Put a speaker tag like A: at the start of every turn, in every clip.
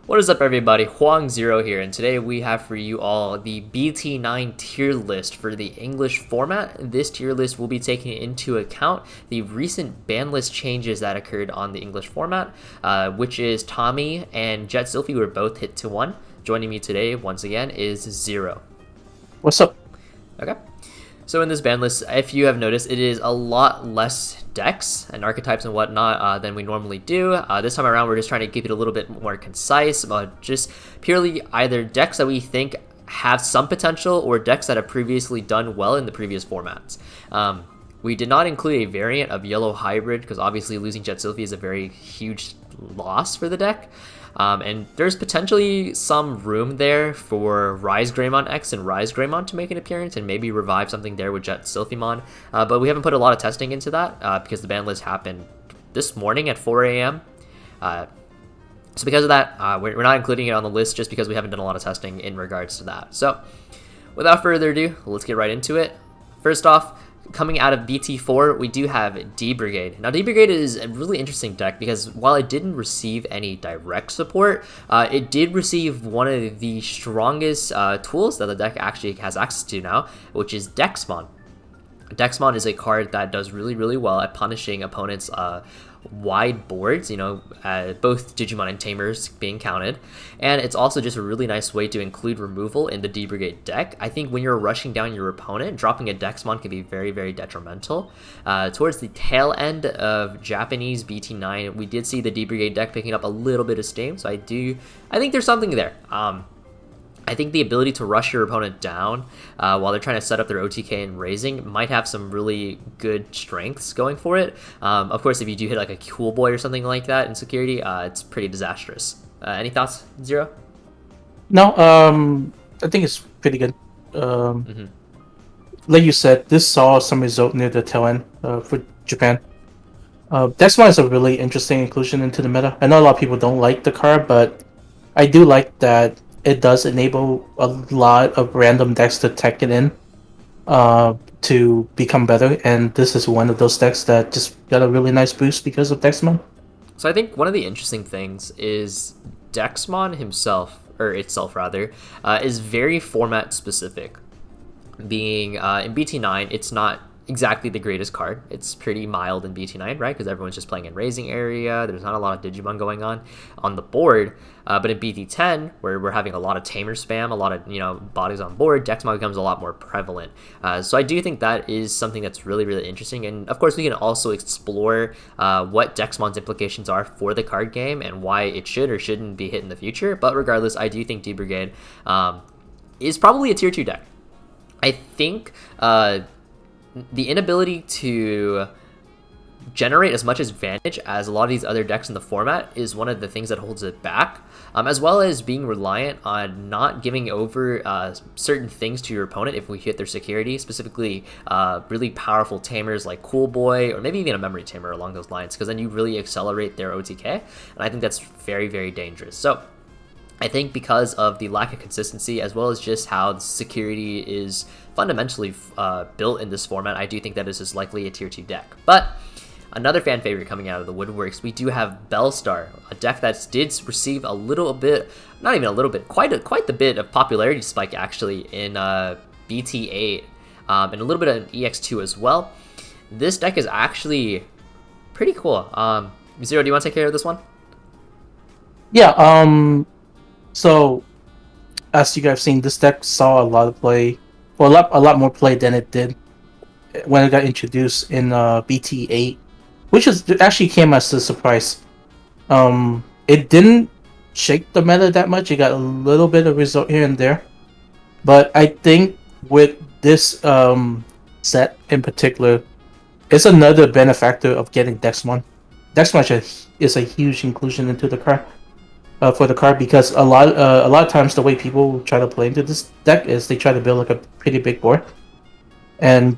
A: What is up, everybody? Hoang Zero here, and today we have for you all the BT9 tier list for the English format. This tier list will be taking into account the recent ban list changes that occurred on the English format, which is Tommy and Jet Sylphie were both hit to 1. Joining me today, once again, is Zero.
B: What's up?
A: Okay. So in this ban list, if you have noticed, it is a lot less decks and archetypes and whatnot than we normally do. This time around, we're just trying to keep it a little bit more concise, just purely either decks that we think have some potential or decks that have previously done well in the previous formats. We did not include a variant of Yellow Hybrid because obviously losing Jet Sylphie is a very huge loss for the deck. And there's potentially some room there for WarGreymon X and WarGreymon to make an appearance and maybe revive something there with Justimon. But we haven't put a lot of testing into that because the ban list happened this morning at 4 a.m. So because of that, we're not including it on the list just because we haven't done a lot of testing in regards to that. So without further ado, let's get right into it. First off, coming out of BT4, we do have D-Brigade. Now, D-Brigade is a really interesting deck because while it didn't receive any direct support, it did receive one of the strongest tools that the deck actually has access to now, which is Dexmon. Dexmon is a card that does really well at punishing opponents' wide boards, both Digimon and Tamers being counted, and it's also just a really nice way to include removal in the D-Brigade deck. I think when you're rushing down your opponent, dropping a Dexmon can be very detrimental. Towards the tail end of Japanese BT9, we did see the D-Brigade deck picking up a little bit of steam, so I think there's something there. I think the ability to rush your opponent down while they're trying to set up their OTK and raising might have some really good strengths going for it. Of course, if you do hit like a Cool Boy or something like that in security, it's pretty disastrous. Any thoughts, Zero?
B: No, I think it's pretty good. Like you said, this saw some result near the tail end for Japan. Dexmon is a really interesting inclusion into the meta. I know a lot of people don't like the card, but I do like that it does enable a lot of random decks to tech it in to become better, and this is one of those decks that just got a really nice boost because of Dexmon.
A: So I think one of the interesting things is Dexmon himself, or itself rather, is very format specific. Being in BT9, it's not exactly the greatest card. It's pretty mild in BT9, right? Because everyone's just playing in raising area. There's not a lot of Digimon going on the board. But in BT10, where we're having a lot of tamer spam, a lot of bodies on board, Dexmon becomes a lot more prevalent. So I do think that is something that's really interesting. And of course, we can also explore what Dexmon's implications are for the card game and why it should or shouldn't be hit in the future. But regardless, I do think D-Brigade is probably a tier 2 deck. I think the inability to generate as much advantage as a lot of these other decks in the format is one of the things that holds it back, as well as being reliant on not giving over certain things to your opponent if we hit their security, specifically really powerful tamers like Cool Boy or maybe even a memory tamer along those lines, because then you really accelerate their OTK, and I think that's very dangerous. So I think because of the lack of consistency, as well as just how the security is fundamentally built in this format, I do think that this is likely a tier 2 deck. But another fan favorite coming out of the woodworks, we do have BeelStar, a deck that did receive a little bit, not even a little bit, quite the bit of popularity spike actually in BT8 and a little bit of EX2 as well. This deck is actually pretty cool. Zero, do you want to take care of this one?
B: Yeah, so as you guys have seen, this deck saw a lot of play, well, a lot more play than it did when it got introduced in BT8, which actually came as a surprise. It didn't shake the meta that much. It got a little bit of result here and there, but I think with this set in particular, it's another benefactor of getting Dexmon. Dexmon is a huge inclusion into the card. For the card, because a lot of times the way people try to play into this deck is they try to build like a pretty big board and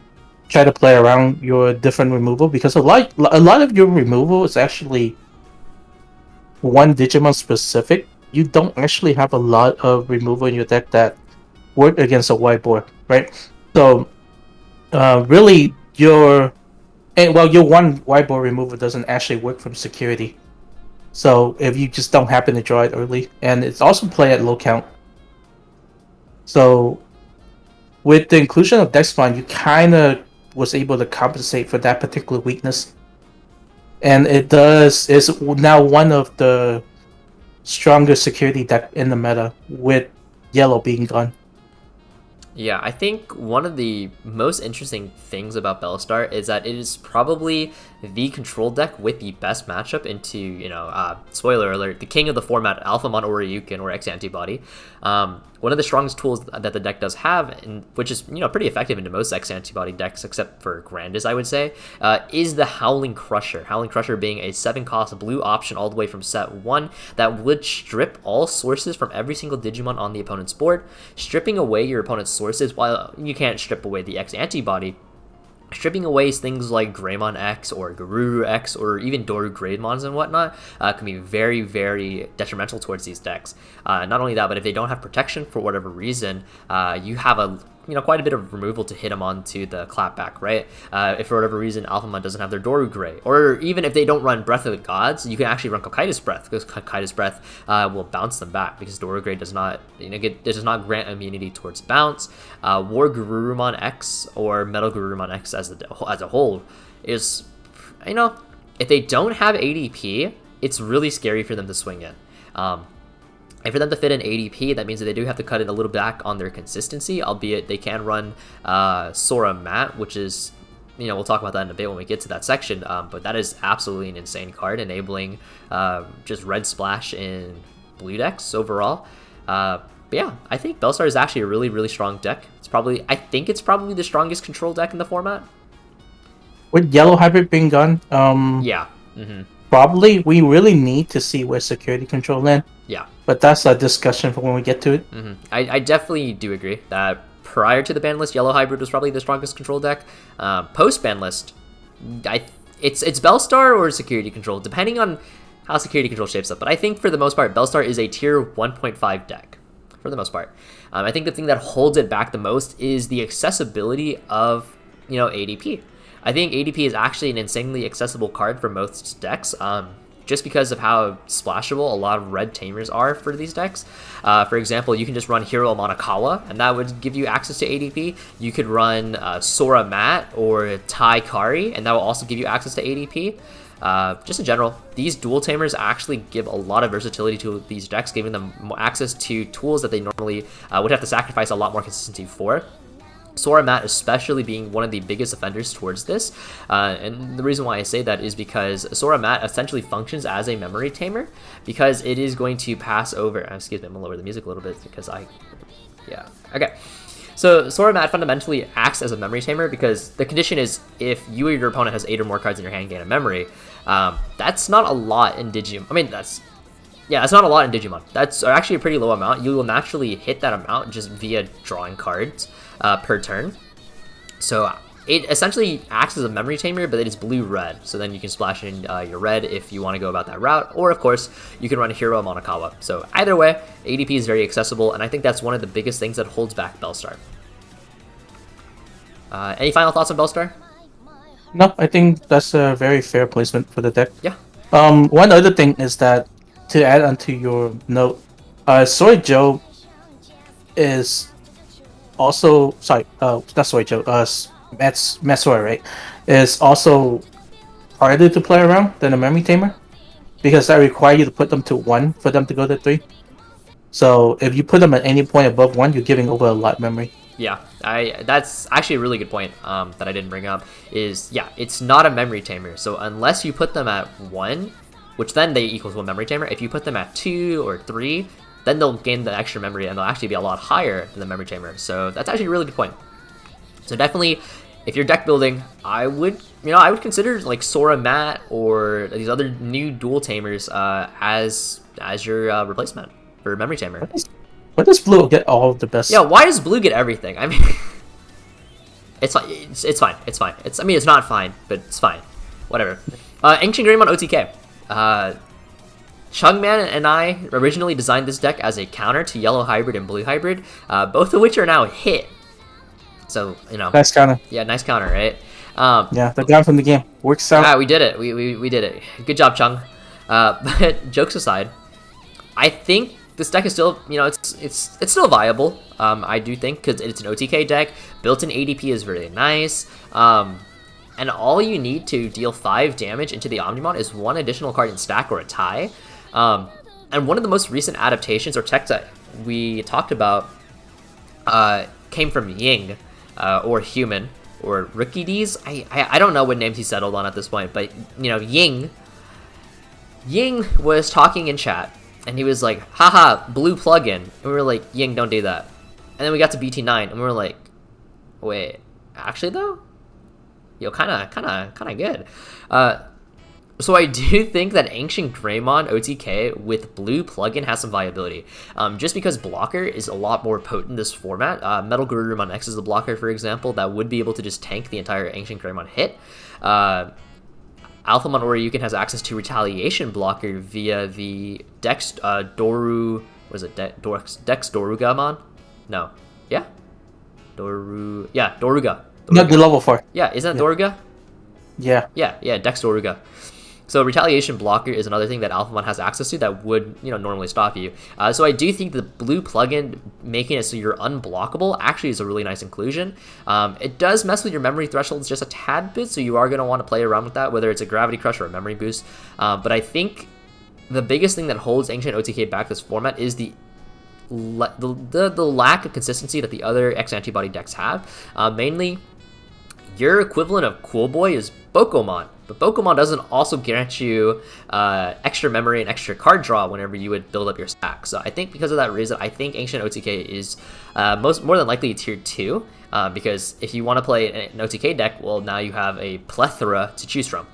B: try to play around your different removal, because a lot of your removal is actually one Digimon specific. You don't actually have a lot of removal in your deck that work against a wide board, right? So really your one wide board removal doesn't actually work from security. So if you just don't happen to draw it early, and it's also play at low count. So with the inclusion of Dexmon, you kind of was able to compensate for that particular weakness, and is now one of the strongest security deck in the meta, with yellow being gone.
A: Yeah, I think one of the most interesting things about BeelStar is that it is probably the control deck with the best matchup into, spoiler alert, the king of the format, Alphamon or Ryukin or X-Antibody. One of the strongest tools that the deck does have, and which is pretty effective into most X-Antibody decks except for Grandis, I would say, is the Howling Crusher. Howling Crusher being a 7-cost blue option all the way from set 1 that would strip all sources from every single Digimon on the opponent's board, stripping away your opponent's sources. While you can't strip away the X-Antibody, stripping away things like Greymon X or Garuru X or even WarGreymons and whatnot can be very, very detrimental towards these decks. Not only that, but if they don't have protection for whatever reason, you have quite a bit of removal to hit them onto the clapback, right? If for whatever reason Alphamon doesn't have their Dorugray, or even if they don't run Breath of the Gods, you can actually run Cocytus Breath, because Cocytus Breath will bounce them back, because Dorugray does not, does not grant immunity towards bounce. WarGreymon X or MetalGarurumon X as a whole is, if they don't have ADP, it's really scary for them to swing in. And for them to fit in ADP, that means that they do have to cut it a little back on their consistency, albeit they can run Sora Mat, which is, we'll talk about that in a bit when we get to that section, but that is absolutely an insane card, enabling just red splash in blue decks overall. But yeah, I think BeelStar is actually a really, really strong deck. I think it's probably the strongest control deck in the format.
B: With yellow hybrid being gone,
A: yeah.
B: Probably we really need to see where security control land.
A: Yeah.
B: But that's a discussion for when we get to it.
A: I definitely do agree that prior to the ban list, Yellow Hybrid was probably the strongest control deck. Post ban list, it's BeelStar or Security Control, depending on how Security Control shapes up. But I think for the most part, BeelStar is a tier 1.5 deck, for the most part. I think the thing that holds it back the most is the accessibility of, ADP. I think ADP is actually an insanely accessible card for most decks. Just because of how splashable a lot of red tamers are for these decks. For example, you can just run Hero Monokawa, and that would give you access to ADP. You could run Sora Mat or Tai Kari, and that will also give you access to ADP. Just in general, these dual tamers actually give a lot of versatility to these decks, giving them access to tools that they normally would have to sacrifice a lot more consistency for. Sora Mat especially being one of the biggest offenders towards this, and the reason why I say that is because Sora Mat essentially functions as a memory tamer, because it is going to pass over, excuse me, I'm gonna lower the music a little bit because okay. So Sora Mat fundamentally acts as a memory tamer, because the condition is if you or your opponent has 8 or more cards in your hand gain a memory. That's not a lot in Digimon. That's not a lot in Digimon. That's actually a pretty low amount. You will naturally hit that amount just via drawing cards per turn. So it essentially acts as a memory tamer, but it is blue-red. So then you can splash in your red if you want to go about that route. Or, of course, you can run Hero Monokawa. So either way, ADP is very accessible, and I think that's one of the biggest things that holds back BeelStar. Any final thoughts on BeelStar?
B: No, I think that's a very fair placement for the deck.
A: Yeah.
B: One other thing is that, to add onto your note, Soy Joe is also not Soy Joe. Metsoy, right? Is also harder to play around than a memory tamer, because that requires you to put them to 1 for them to go to 3. So if you put them at any point above 1, you're giving over a lot of memory.
A: Yeah, that's actually a really good point that I didn't bring up. It's not a memory tamer. So unless you put them at 1. Which then they equals 1 memory tamer. If you put them at 2 or 3, then they'll gain the extra memory, and they'll actually be a lot higher than the memory tamer. So that's actually a really good point. So definitely, if you're deck building, I would consider like Sora Mat or these other new dual tamers as your replacement for memory tamer.
B: Why does blue get all of the best?
A: Yeah, why does blue get everything? I mean, it's fine. It's fine. It's not fine, but it's fine. Whatever. AncientGreymon OTK. Chungman and I originally designed this deck as a counter to Yellow Hybrid and Blue Hybrid, both of which are now hit. So,
B: Nice counter.
A: Yeah, nice counter, right?
B: Yeah, they're gone from the game. Works out.
A: Yeah, we did it. We did it. Good job, Chung. But jokes aside, I think this deck is still, you know, it's still viable. I do think, because it's an OTK deck. Built-in ADP is really nice. And all you need to deal 5 damage into the Omnimon is 1 additional card in stack or a tie. And one of the most recent adaptations or techs that we talked about came from Ying, or Human, or Rookie-D's. I don't know what names he settled on at this point, but, you know, Ying was talking in chat, and he was like, haha, blue plugin. And we were like, Ying, don't do that. And then we got to BT9, and we were like, wait, actually though? Yo, kinda good. So I do think that AncientGreymon OTK with blue plugin has some viability. Just because blocker is a lot more potent in this format. MetalGarurumon X is the blocker, for example, that would be able to just tank the entire AncientGreymon hit. Alphamon Oryukin has access to retaliation blocker via the Dexdorugamon? No. Yeah? Doruga.
B: No, the level 4.
A: Yeah, isn't that Doruga?
B: Yeah.
A: Yeah, Dex Doruga. So retaliation blocker is another thing that Alphamon has access to that would, you know, normally stop you. So I do think the blue plugin making it so you're unblockable actually is a really nice inclusion. It does mess with your memory thresholds just a tad bit, so you are going to want to play around with that, whether it's a gravity crush or a memory boost. But I think the biggest thing that holds Ancient OTK back this format is the lack of consistency that the other X-Antibody decks have. Mainly, your equivalent of Cool Boy is Bokomon, but Bokomon doesn't also grant you extra memory and extra card draw whenever you would build up your stack. So I think because of that reason, I think Ancient OTK is more than likely tier 2, because if you want to play an OTK deck, well, now you have a plethora to choose from.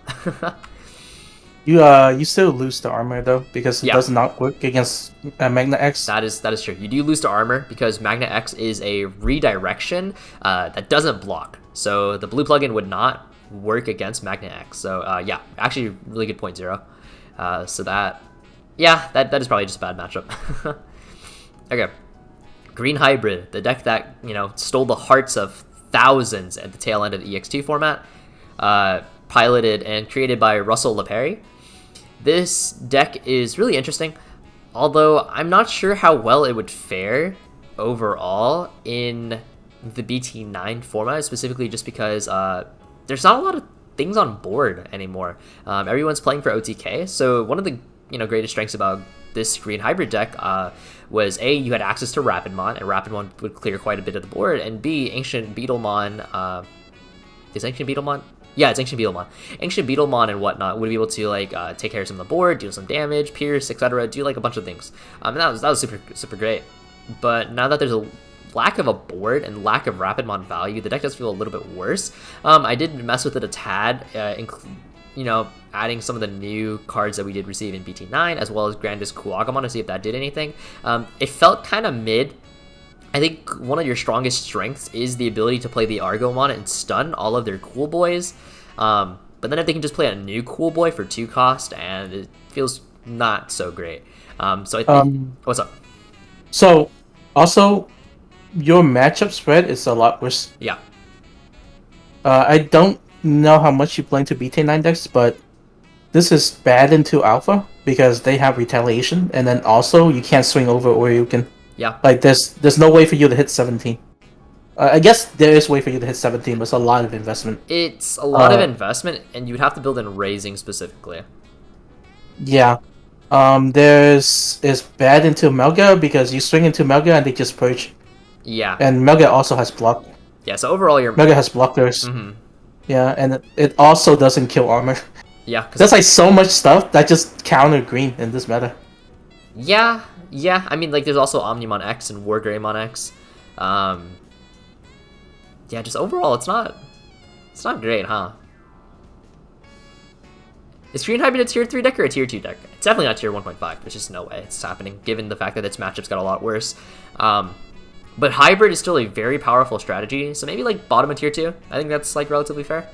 B: You still lose the armor though, because it does not work against Magna X.
A: That is true. You do lose the armor because Magna X is a redirection that doesn't block. So the blue plugin would not work against Magna X. So yeah, actually really good point, Zero. So that is probably just a bad matchup. Okay, Green Hybrid, the deck that, you know, stole the hearts of thousands at the tail end of the EX2 format, piloted and created by Russell LePerry. This deck is really interesting, although I'm not sure how well it would fare overall in the BT9 format, specifically just because there's not a lot of things on board anymore. Everyone's playing for OTK, so one of the, you know, greatest strengths about this Green Hybrid deck was A, you had access to Rapidmon, and Rapidmon would clear quite a bit of the board, and B, Ancient Beetlemon, is Ancient Beetlemon? Yeah, it's Ancient Beetlemon. Ancient Beetlemon and whatnot would be able to, like, take care of some of the board, deal some damage, pierce, etc., do, like, a bunch of things. And that was super great. But now that there's a lack of a board and lack of Rapidmon value, the deck does feel a little bit worse. I did mess with it a tad, you know, adding some of the new cards that we did receive in BT9, as well as GrandisKuwagamon to see if that did anything. It felt kind of mid. I think one of your strongest strengths is the ability to play the Argomon and stun all of their Cool Boys. But then if they can just play a new Cool Boy for 2 cost, and it feels not so great. So I think... what's up?
B: So, also, your matchup spread is a lot worse.
A: Yeah.
B: I don't know how much you play into BT9 decks, but this is bad into Alpha, because they have retaliation, and then also you can't swing over or you can...
A: Yeah.
B: Like, there's no way for you to hit 17. I guess there is a way for you to hit 17, but it's a lot of investment.
A: It's a lot of investment, and you'd have to build in raising specifically.
B: Yeah. Is bad into Melga, because you swing into Melga and they just purge.
A: Yeah.
B: And Melga also has block.
A: Yeah, so overall your...
B: Melga has blockers.
A: Mm-hmm.
B: Yeah, and it also doesn't kill armor.
A: Yeah.
B: There's like so much stuff that just counter green in this meta.
A: Yeah. I mean, like, there's also Omnimon X and WarGreymon X. Yeah, just overall, it's not great, huh? Is Green Hybrid a tier 3 deck or a tier 2 deck? It's definitely not tier 1.5. There's just no way it's happening, given the fact that its matchups got a lot worse. But Hybrid is still a very powerful strategy, so maybe, like, bottom of tier 2. I think that's, like, relatively fair.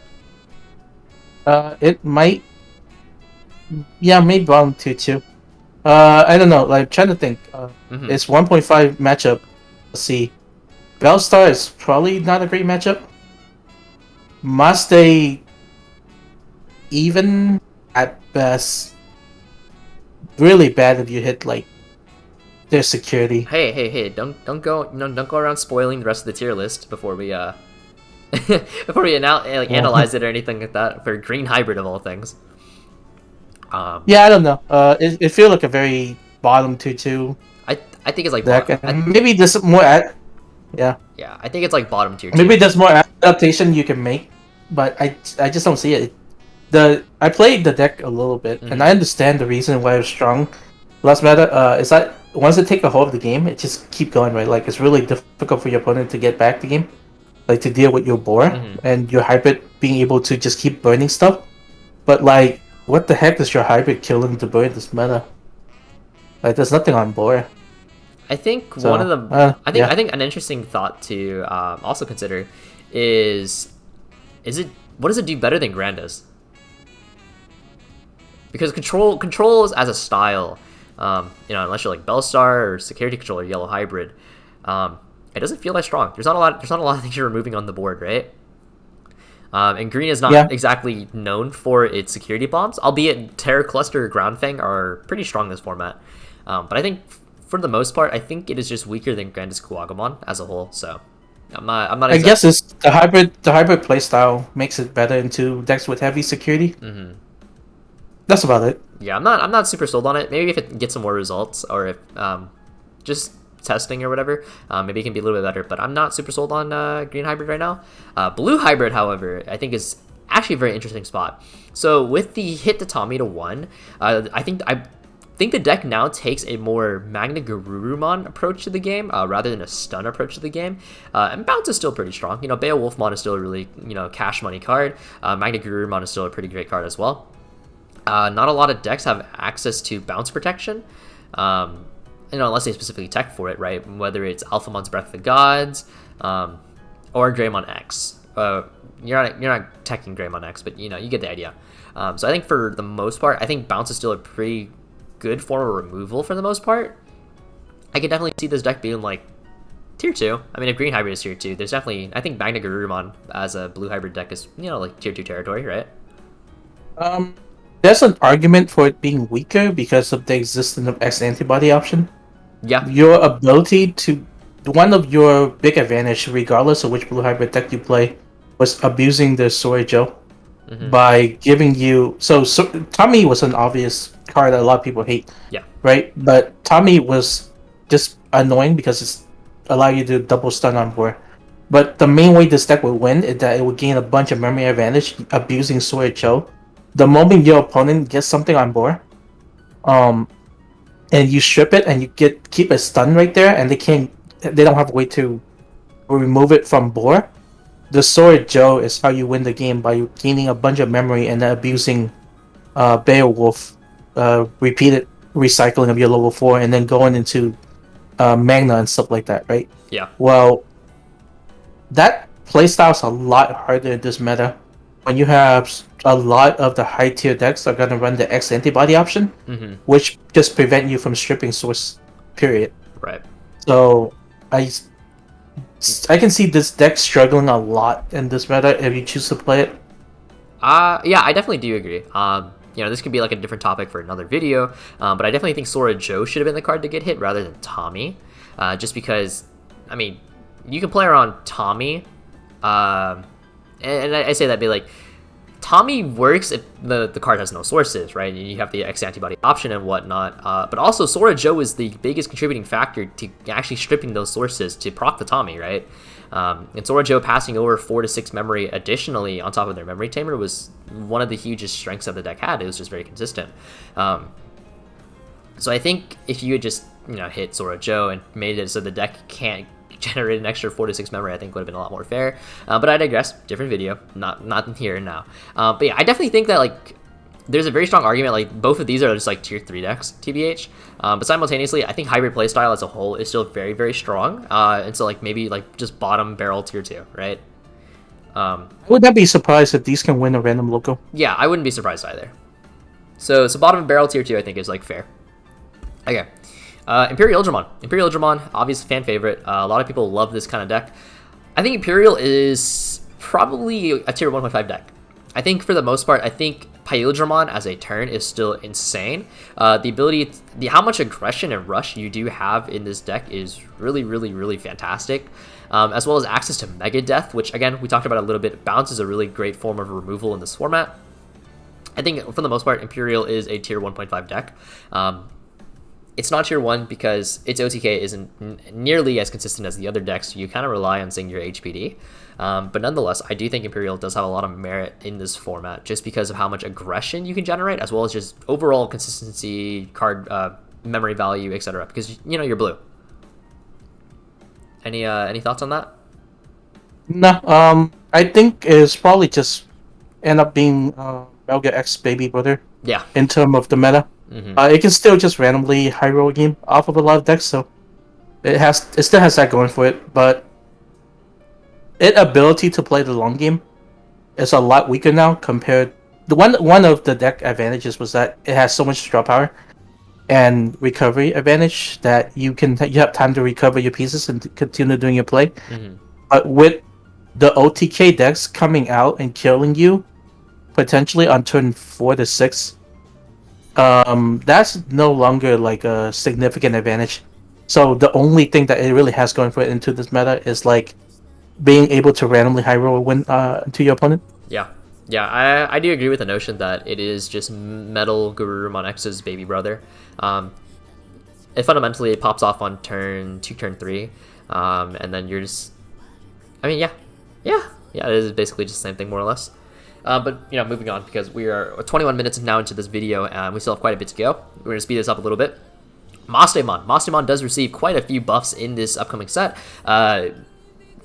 B: It might... Yeah, maybe bottom tier 2. I don't know, like, trying to think. It's 1.5 matchup. Let's see. BeelStar is probably not a great matchup. Maste even at best. really bad if you hit like their security.
A: Hey! Don't go don't go around spoiling the rest of the tier list before we before we analyze it or anything like that for green hybrid of all things.
B: Yeah, I don't know. It feels like a very bottom 2-2.
A: I think it's like
B: deck, and maybe there's more. Yeah.
A: Yeah, I think it's like bottom tier.
B: Maybe there's more adaptation you can make, but I just don't see it. I played the deck a little bit, and I understand the reason why it's strong. Last meta is that once it take a hold of the game, it just keep going, right? Like it's really difficult for your opponent to get back the game, like to deal with your boar and your hybrid being able to just keep burning stuff. But like, what the heck is your hybrid killing to burn this meta? Like, there's nothing on board.
A: I think one of the I think an interesting thought to also consider is what does it do better than Grandis? Because controls as a style, unless you're like BeelStar or Security Controller Yellow Hybrid, it doesn't feel that strong. There's not a lot of things you're removing on the board, right? And green is not exactly known for its security bombs, albeit Terror Cluster or Ground Fang are pretty strong in this format. But I think for the most part, I think it is just weaker than GrandisKuwagamon as a whole. So I'm not.
B: I guess it's the hybrid playstyle makes it better into decks with heavy security. That's about it.
A: Yeah, I'm not super sold on it. Maybe if it gets some more results, or if just testing or whatever, maybe it can be a little bit better. But I'm not super sold on green hybrid right now. Blue hybrid, however, I think is actually a very interesting spot. So with the hit the Tommy to 1, I think the deck now takes a more Magnagururumon approach to the game rather than a stun approach to the game. And Bounce is still pretty strong. Beowulfmon is still a really cash money card. Magnagururumon is still a pretty great card as well. Not a lot of decks have access to bounce protection, unless they specifically tech for it, right? Whether it's Alphamon's Breath of the Gods, or WarGreymon X. You're not teching Greymon X, but you get the idea. So I think for the most part, I think bounce is still a pretty good form of removal for the most part. I could definitely see this deck being like tier 2. I mean, if green hybrid is tier 2, there's definitely, I think Magnagururumon as a blue hybrid deck is like tier 2 territory, right?
B: There's an argument for it being weaker because of the existence of X-Antibody option.
A: Yeah.
B: Your ability to... One of your big advantage, regardless of which blue hybrid deck you play, was abusing the Sorejo by giving you... So Tommy was an obvious card that a lot of people hate.
A: Yeah.
B: Right? But Tommy was just annoying because it's allow you to double stun on board. But the main way this deck would win is that it would gain a bunch of memory advantage abusing Sorejo. The moment your opponent gets something on board, and you strip it and you keep a stun right there, and they don't have a way to remove it from board. The Sword Joe is how you win the game by gaining a bunch of memory and then abusing Beowulf, repeated recycling of your level 4, and then going into Magna and stuff like that, right?
A: Yeah.
B: Well, that playstyle is a lot harder in this meta. When you have a lot of the high tier decks are going to run the X-Antibody option, which just prevent you from stripping source, period.
A: Right. So
B: I can see this deck struggling a lot in this meta if you choose to play it.
A: Yeah, I definitely do agree. This could be like a different topic for another video, but I definitely think Sora Joe should have been the card to get hit rather than Tommy, just because, I mean, you can play around Tommy, and I say that be like, Tommy works if the card has no sources, right? And you have the X-Antibody option and whatnot. But also, Sora Joe is the biggest contributing factor to actually stripping those sources to proc the Tommy, right? And Sora Joe passing over 4 to 6 memory additionally on top of their memory tamer was one of the hugest strengths that the deck had. It was just very consistent. So I think if you had just hit Sora Joe and made it so the deck can't generate an extra 4 to 6 memory, I think would have been a lot more fair. But I digress. Different video, not here and now. But yeah, I definitely think that like there's a very strong argument like both of these are just like tier 3 decks, TBH. But simultaneously, I think hybrid playstyle as a whole is still very, very strong. And so like maybe like just bottom barrel tier 2, right?
B: I would not be surprised if these can win a random logo.
A: Yeah, I wouldn't be surprised either. So bottom barrel tier 2 I think is like fair. Okay. Imperialdramon, obviously fan favorite. A lot of people love this kind of deck. I think Imperial is probably a tier 1.5 deck. I think for the most part, I think Imperialdramon as a turn is still insane. The ability, how much aggression and rush you do have in this deck is really, really, really fantastic. As well as access to Mega Death, which again, we talked about a little bit. Bounce is a really great form of removal in this format. I think for the most part, Imperial is a tier 1.5 deck. It's not tier 1 because its OTK isn't nearly as consistent as the other decks. So you kind of rely on seeing your HPD. But nonetheless, I do think Imperial does have a lot of merit in this format just because of how much aggression you can generate, as well as just overall consistency, card memory value, etc. Because, you know, you're blue. Any thoughts on that?
B: No, I think it's probably just end up being MetalGarurumon X baby brother.
A: Yeah.
B: In terms of the meta. It can still just randomly high roll a game off of a lot of decks, so it still has that going for it, but its ability to play the long game is a lot weaker now compared. One of the deck advantages was that it has so much draw power and recovery advantage that you have time to recover your pieces and continue doing your play. But with the OTK decks coming out and killing you potentially on turn 4 to 6, that's no longer like a significant advantage. So the only thing that it really has going for it into this meta is like being able to randomly high roll a win to your opponent.
A: Yeah, I do agree with the notion that it is just MetalGarurumon X's baby brother. It fundamentally pops off on turn 2, turn 3, and then you're just, I mean, yeah, it is basically just the same thing more or less. But, you know, moving on, because we are 21 minutes now into this video, and we still have quite a bit to go. We're going to speed this up a little bit. Mastemon does receive quite a few buffs in this upcoming set.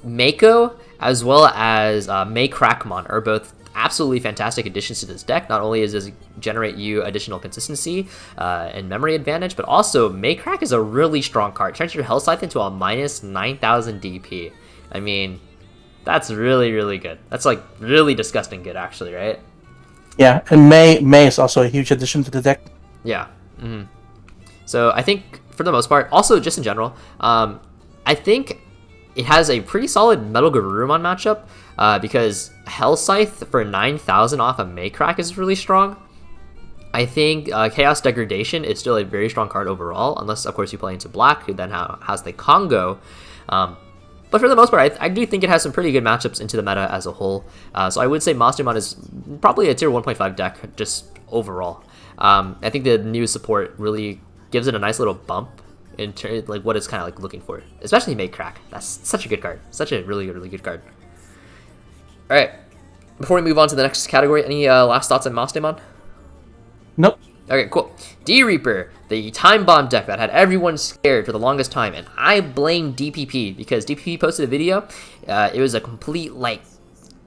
A: Mako, as well as Magnamon are both absolutely fantastic additions to this deck. Not only does it generate you additional consistency and memory advantage, but also Magnamon is a really strong card. Turns your Health Scythe into a minus 9,000 DP. I mean, that's really, really good. That's like really disgusting good, actually, right?
B: Yeah, and May is also a huge addition to the deck.
A: Yeah. So I think for the most part, also just in general, I think it has a pretty solid MetalGarurumon matchup because Hell Scythe for 9,000 off of Maykrak is really strong. I think Chaos Degradation is still a very strong card overall, unless of course you play into Black, who then has the Congo. But for the most part, I do think it has some pretty good matchups into the meta as a whole. So I would say Mastemon is probably a tier 1.5 deck just overall. I think the new support really gives it a nice little bump in like what it's kind of like looking for, especially Maykrak. That's such a good card, such a really good card. All right, before we move on to the next category, any last thoughts on Mastemon?
B: Nope.
A: Okay, cool. D-Reaper, the time bomb deck that had everyone scared for the longest time, and I blame DPP because DPP posted a video. It was a complete like,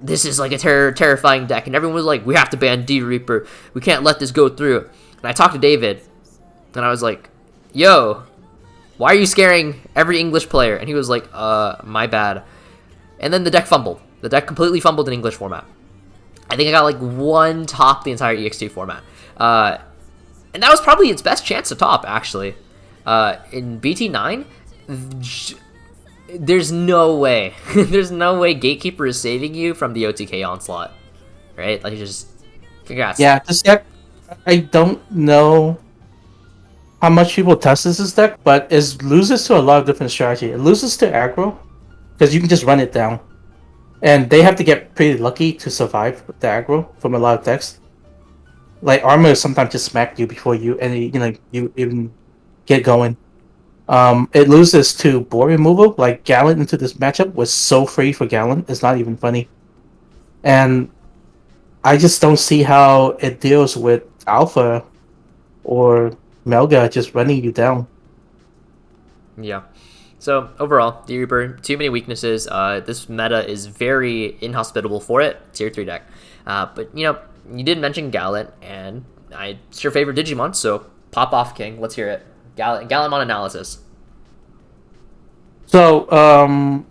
A: this is like a terrifying deck, and everyone was like, we have to ban D-Reaper. We can't let this go through. And I talked to David, and I was like, yo, why are you scaring every English player? And he was like, my bad. And then the deck fumbled. The deck completely fumbled in English format. I think I got like one top the entire EX2 format. And that was probably its best chance to top, actually. In BT9, there's no way. There's no way Gatekeeper is saving you from the OTK onslaught. Right? Like, just, congrats.
B: Yeah, this deck, I don't know how much people test this deck, but it loses to a lot of different strategy. It loses to aggro, because you can just run it down. And they have to get pretty lucky to survive the aggro from a lot of decks. Like, armor sometimes just smack you before you even get going. It loses to board removal. Like, Gallant into this matchup was so free for Gallant. It's not even funny. And I just don't see how it deals with Alpha or Melga just running you down.
A: Yeah. So, overall, D-Reaper, too many weaknesses. This meta is very inhospitable for it. Tier 3 deck. But, you know, you did mention Gallant, and it's your favorite Digimon, so pop off, King. Let's hear it. Gallantmon analysis.
B: So,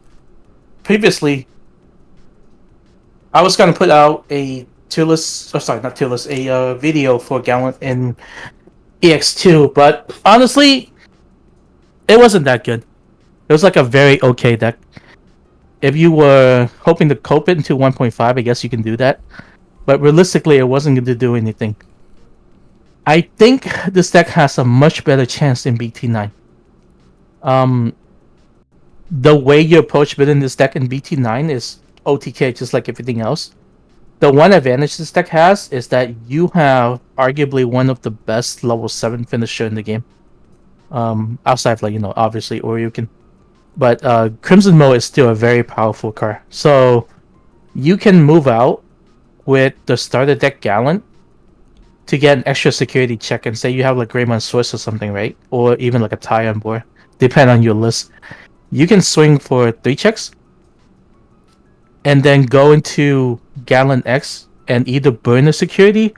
B: previously, I was going to put out a tier list, a video for Gallant in EX2, but honestly, it wasn't that good. It was like a very okay deck. If you were hoping to cope it into 1.5, I guess you can do that. but realistically, it wasn't going to do anything. I think this deck has a much better chance in BT9. The way you approach building this deck in BT9 is OTK, just like everything else. The one advantage this deck has is that you have arguably one of the best level 7 finisher in the game. Outside of, like, obviously Oryukin. But Crimson Mo is still a very powerful card. So you can move out with the starter deck Gallant to get an extra security check, and say you have like Greymon Swiss or something, right? Or even like a tie on board, depend on your list. You can swing for 3 checks and then go into Gallant X and either burn the security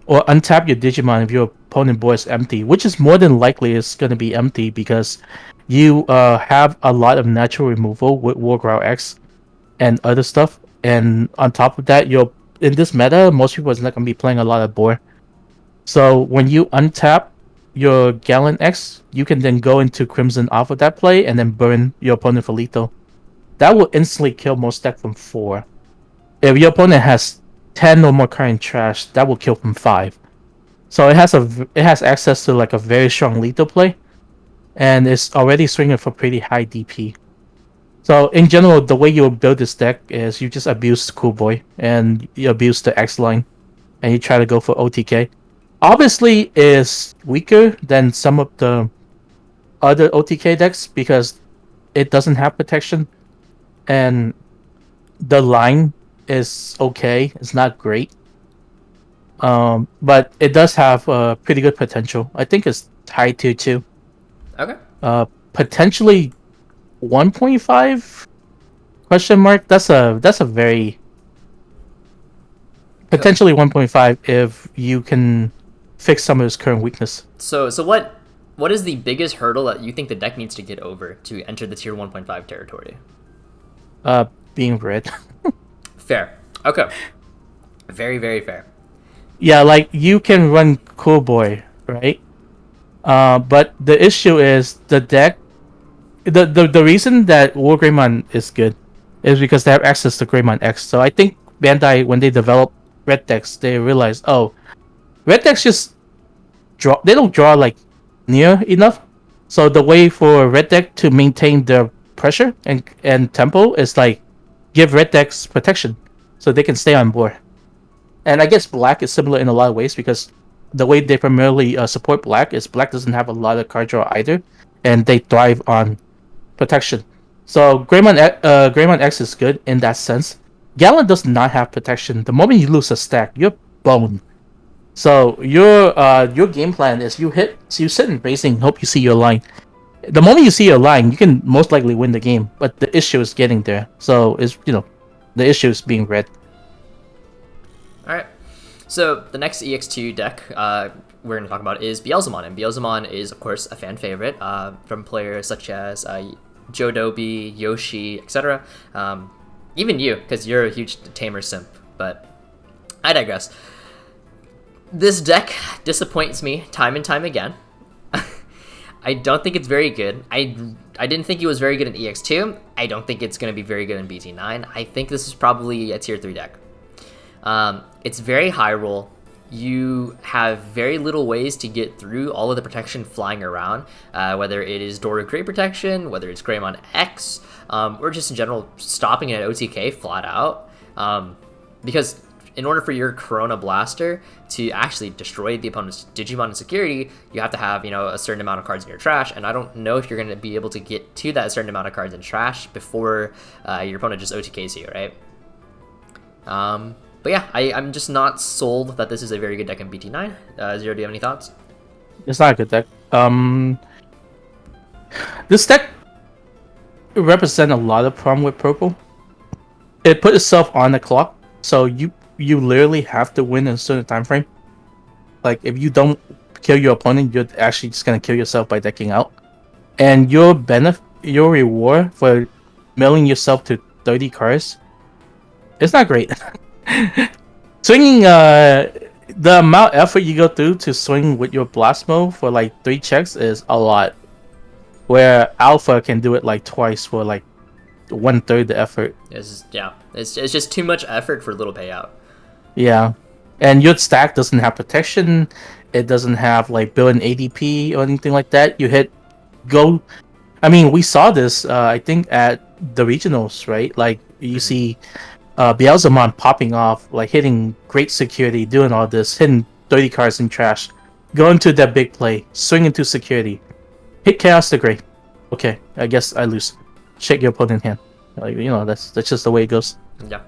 B: or untap your Digimon if your opponent board is empty, which is more than likely is going to be empty because you have a lot of natural removal with WarGreymon X and other stuff. And on top of that, you're in this meta, most people is not going to be playing a lot of board. So when you untap your Gallant X, you can then go into Crimson off of that play and then burn your opponent for lethal. That will instantly kill most deck from 4. If your opponent has 10 or more card in trash, that will kill from 5. So it has access to like a very strong lethal play, and it's already swinging for pretty high DP. So in general, the way you build this deck is you just abuse Cool Boy and you abuse the X line, and you try to go for OTK. Obviously, is weaker than some of the other OTK decks because it doesn't have protection, and the line is okay. It's not great, but it does have pretty good potential. I think it's tied to 2.
A: Okay.
B: Potentially 1.5 question mark. That's a very potentially 1.5 if you can fix some of his current weakness.
A: So what is the biggest hurdle that you think the deck needs to get over to enter the tier 1.5 territory?
B: Being red.
A: Fair. Okay. Very, very fair.
B: Yeah, like you can run Cool Boy, right? But the issue is the deck. The reason that WarGreymon is good is because they have access to Greymon X. So I think Bandai, when they develop red decks, they realize, oh, red decks just draw. They don't draw like near enough. So the way for red deck to maintain their pressure and tempo is like give red decks protection, so they can stay on board. And I guess black is similar in a lot of ways because the way they primarily support black is black doesn't have a lot of card draw either, and they thrive on protection. So Greymon X is good in that sense. Gallant does not have protection. The moment you lose a stack, you're boned. So your game plan is you sit in racing, hope you see your line. The moment you see your line, you can most likely win the game. But the issue is getting there. So the issue is being red.
A: All right. So the next EX2 deck we're going to talk about is Beelzemon, and Beelzemon is of course a fan favorite from players such as Jodobi, Yoshi, etc. Even you, because you're a huge Tamer simp. But I digress. This deck disappoints me time and time again. I don't think it's very good. I didn't think it was very good in EX2. I don't think it's going to be very good in BT9. I think this is probably a tier 3 deck. It's very high roll. You have very little ways to get through all of the protection flying around, whether it is Dora Grey protection, whether it's Greymon X, or just in general stopping at OTK flat out. Because in order for your Corona Blaster to actually destroy the opponent's Digimon in security, you have to have, a certain amount of cards in your trash, and I don't know if you're going to be able to get to that certain amount of cards in trash before your opponent just OTKs you, right? But yeah, I'm just not sold that this is a very good deck in BT9. Zero, do you have any thoughts?
B: It's not a good deck. This deck represents a lot of problem with purple. It put itself on the clock, so you literally have to win in a certain time frame. Like if you don't kill your opponent, you're actually just gonna kill yourself by decking out. And your reward for milling yourself to 30 cards, it's not great. Swinging the amount of effort you go through to swing with your blast mode for like 3 checks is a lot. Where Alpha can do it like twice for like 1/3 the effort.
A: It's just too much effort for little payout.
B: Yeah, and your stack doesn't have protection. It doesn't have like built-in ADP or anything like that. You hit go. I mean, we saw this. I think at the regionals, right? Like you
A: Mhm.
B: see, Beelzemon popping off, like hitting great security, doing all this, hitting 30 cards in trash, going to that big play, swing into security, hit Chaos the Grey. Okay, I guess I lose. Shake your opponent hand. Like that's just the way it goes.
A: Yeah.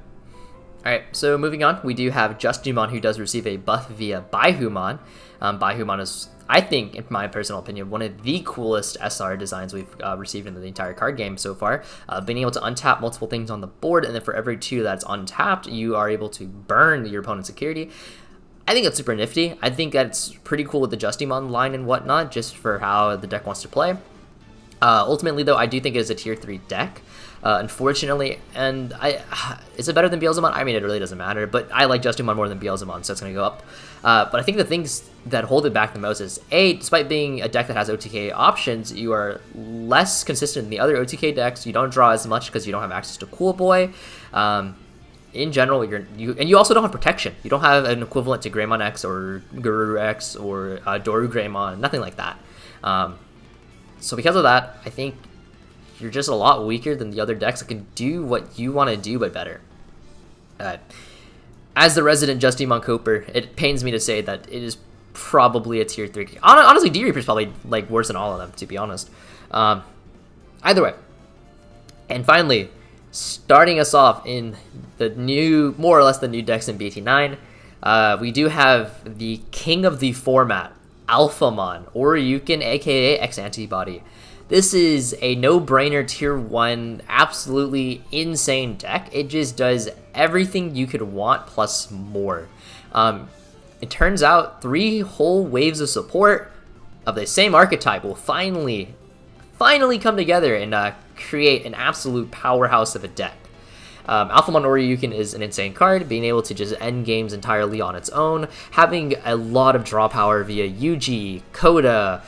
A: Alright, so moving on, we do have Justimon, who does receive a buff via Baihumon. Baihumon is, I think, in my personal opinion, one of the coolest SR designs we've received in the entire card game so far. Being able to untap multiple things on the board, and then for every 2 that's untapped, you are able to burn your opponent's security. I think that's super nifty. I think that's pretty cool with the Justimon line and whatnot, just for how the deck wants to play. Ultimately, though, I do think it is a tier 3 deck. Unfortunately, and is it better than Beelzemon? I mean, it really doesn't matter, but I like Justimon more than Beelzemon, so it's going to go up. But I think the things that hold it back the most is, A, despite being a deck that has OTK options, you are less consistent than the other OTK decks. You don't draw as much because you don't have access to Cool Boy. In general, you also don't have protection. You don't have an equivalent to Greymon X or Guru X or WarGreymon, nothing like that. So because of that, I think you're just a lot weaker than the other decks that can do what you want to do, but better. As the resident Justimon Coper, it pains me to say that it is probably a tier 3. Honestly, D-Reaper is probably like worse than all of them, to be honest. Either way. And finally, starting us off in the new, more or less the new decks in BT9, we do have the king of the format, Alphamon, or Yukin, aka X-Antibody. This is a no-brainer tier 1, absolutely insane deck. It just does everything you could want plus more. It turns out 3 whole waves of support of the same archetype will finally come together and create an absolute powerhouse of a deck. Alphamon Oryukin is an insane card, being able to just end games entirely on its own, having a lot of draw power via Yuji, Koda,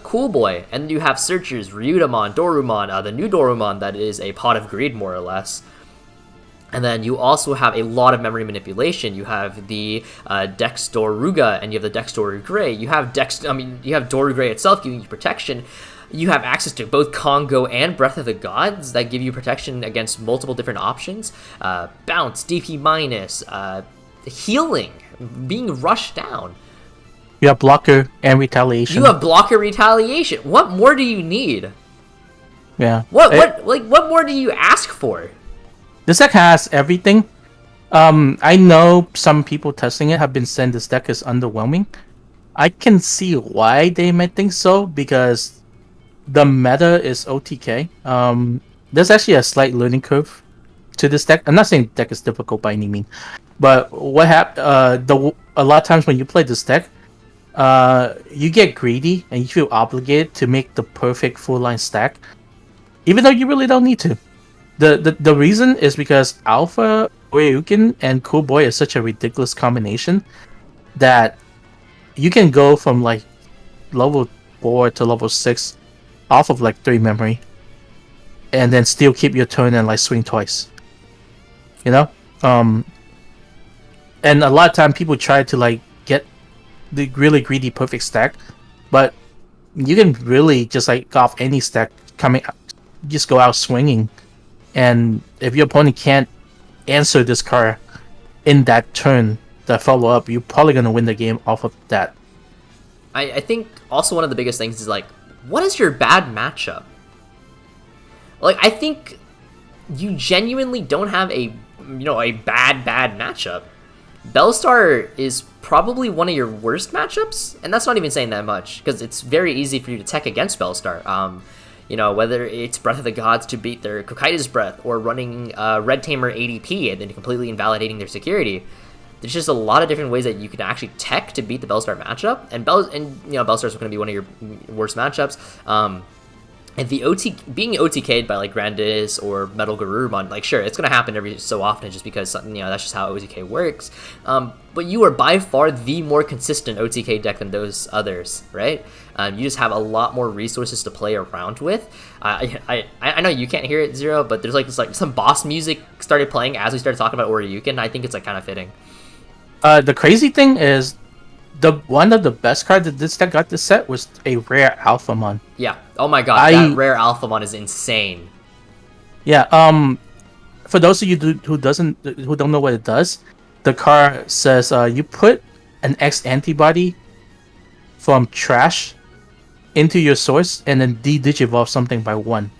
A: Cool Boy, and you have Searchers, Ryudamon, Dorumon, the new Dorumon that is a Pot of Greed, more or less. And then you also have a lot of memory manipulation. You have the Dex Doruga, and you have the Dex Dorugray. You have Dorugray itself giving you protection. You have access to both Congo and Breath of the Gods that give you protection against multiple different options. Bounce, DP minus, healing, being rushed down.
B: You have blocker and retaliation.
A: You have blocker retaliation. What more do you need?
B: Yeah.
A: What more do you ask for?
B: This deck has everything. I know some people testing it have been saying this deck is underwhelming. I can see why they might think so, because the meta is OTK. There's actually a slight learning curve to this deck. I'm not saying the deck is difficult by any means, but what happened? A lot of times when you play this deck, you get greedy and you feel obligated to make the perfect full line stack, even though you really don't need to. The reason is because Alpha, Oyukin, and Cool Boy is such a ridiculous combination that you can go from like level 4 to level 6 off of like 3 memory, and then still keep your turn and like swing twice. You know? And a lot of time people try to like get the really greedy perfect stack, but you can really just like off any stack just go out swinging. And if your opponent can't answer this card in that turn, that follow up, you're probably gonna win the game off of that.
A: I think also one of the biggest things is like, what is your bad matchup? Like, I think you genuinely don't have a bad matchup. BeelStar is probably one of your worst matchups, and that's not even saying that much, because it's very easy for you to tech against BeelStar. Whether it's Breath of the Gods to beat their Kokaida's Breath, or running Red Tamer ADP and then completely invalidating their security. There's just a lot of different ways that you can actually tech to beat the BeelStar matchup, and BeelStar is going to be one of your worst matchups. And being OTK'd by like Grandis or MetalGarurumon, like sure, it's going to happen every so often just because that's just how OTK works. But you are by far the more consistent OTK deck than those others, right? You just have a lot more resources to play around with. I know you can't hear it, Zero, but there's like some boss music started playing as we started talking about Oryukin. I think it's like kind of fitting.
B: The crazy thing is, the one of the best cards that this deck got this set was a rare Alphamon.
A: Yeah. Oh my god, that rare Alphamon is insane.
B: Yeah. For those of you who don't know what it does, the card says you put an X-Antibody from trash into your source and then de-digivolve something by 1.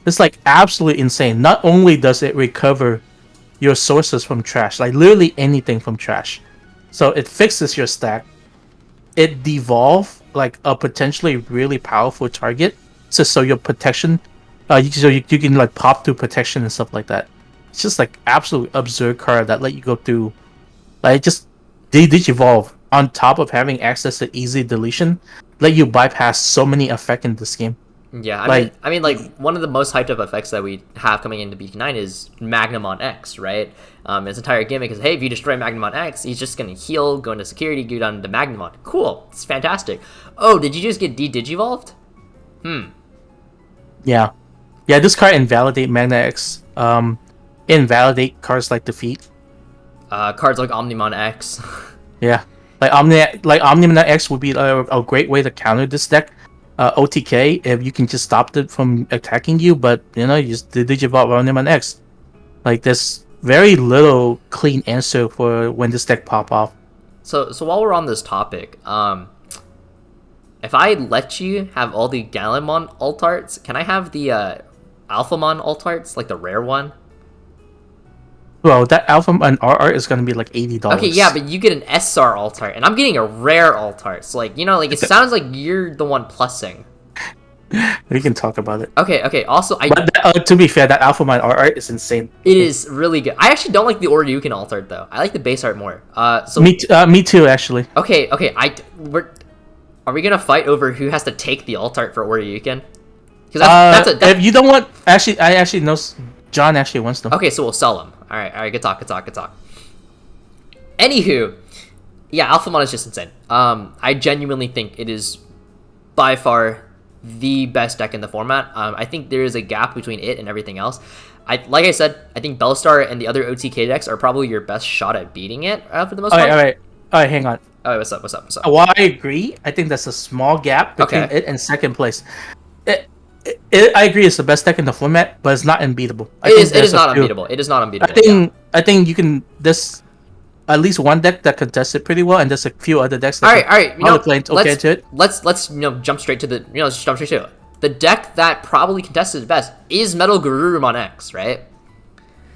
B: It's like absolutely insane. Not only does it recover your sources from trash, like literally anything from trash, so it fixes your stack. It devolve like a potentially really powerful target, so your protection, you can like pop through protection and stuff like that. It's just like absolute absurd card that let you go through, like just de-digivolve on top of having access to easy deletion, let you bypass so many effects in this game.
A: Yeah, I mean, like, one of the most hyped up effects that we have coming into BT9 is Magnamon X, right? His entire gimmick is, hey, if you destroy Magnamon X, he's just gonna heal, go into security, go down into Magnamon. Cool, it's fantastic. Oh, did you just get de-digivolved?
B: Yeah. Yeah, this card invalidate Magna X. Invalidate cards like Defeat.
A: Cards like Omnimon X.
B: Yeah. Like Omnimon X would be a great way to counter this deck. OTK, if you can just stop it from attacking you, but you just Digivolve Omnimon X. Like there's very little clean answer for when this deck pop off.
A: So while we're on this topic, if I let you have all the Gallantmon alt arts, can I have the Alphamon alt arts, like the rare one?
B: Well, that Alphamon art is gonna be like $80.
A: Okay, yeah, but you get an SR alt art, and I'm getting a rare alt art. So like, it sounds like you're the one plussing.
B: We can talk about it.
A: Okay. Also,
B: to be fair, that Alphamon art is insane.
A: It is really good. I actually don't like the Oryuken alt art though. I like the base art more. So
B: me too, actually.
A: Okay. Are we gonna fight over who has to take the alt art for Oryuken? Because
B: if you don't want, I actually know John actually wants them.
A: Okay, so we'll sell them. All right. Good talk. Anywho, yeah, Alphamon is just insane. I genuinely think it is by far the best deck in the format. I think there is a gap between it and everything else. Like I said, I think BeelStar and the other OTK decks are probably your best shot at beating it for the most part. All right,
B: hang on.
A: Oh, what's up?
B: Well, I agree. I think that's a small gap between it and second place. I agree it's the best deck in the format, but it's not unbeatable. It is not unbeatable.
A: It is not unbeatable.
B: I think you can. There's at least one deck that contests it pretty well, and there's a few other decks that
A: all right.
B: playing okay to it.
A: Let's jump straight to the let's jump straight to it. The deck that probably contested the best is MetalGarurumon X, right?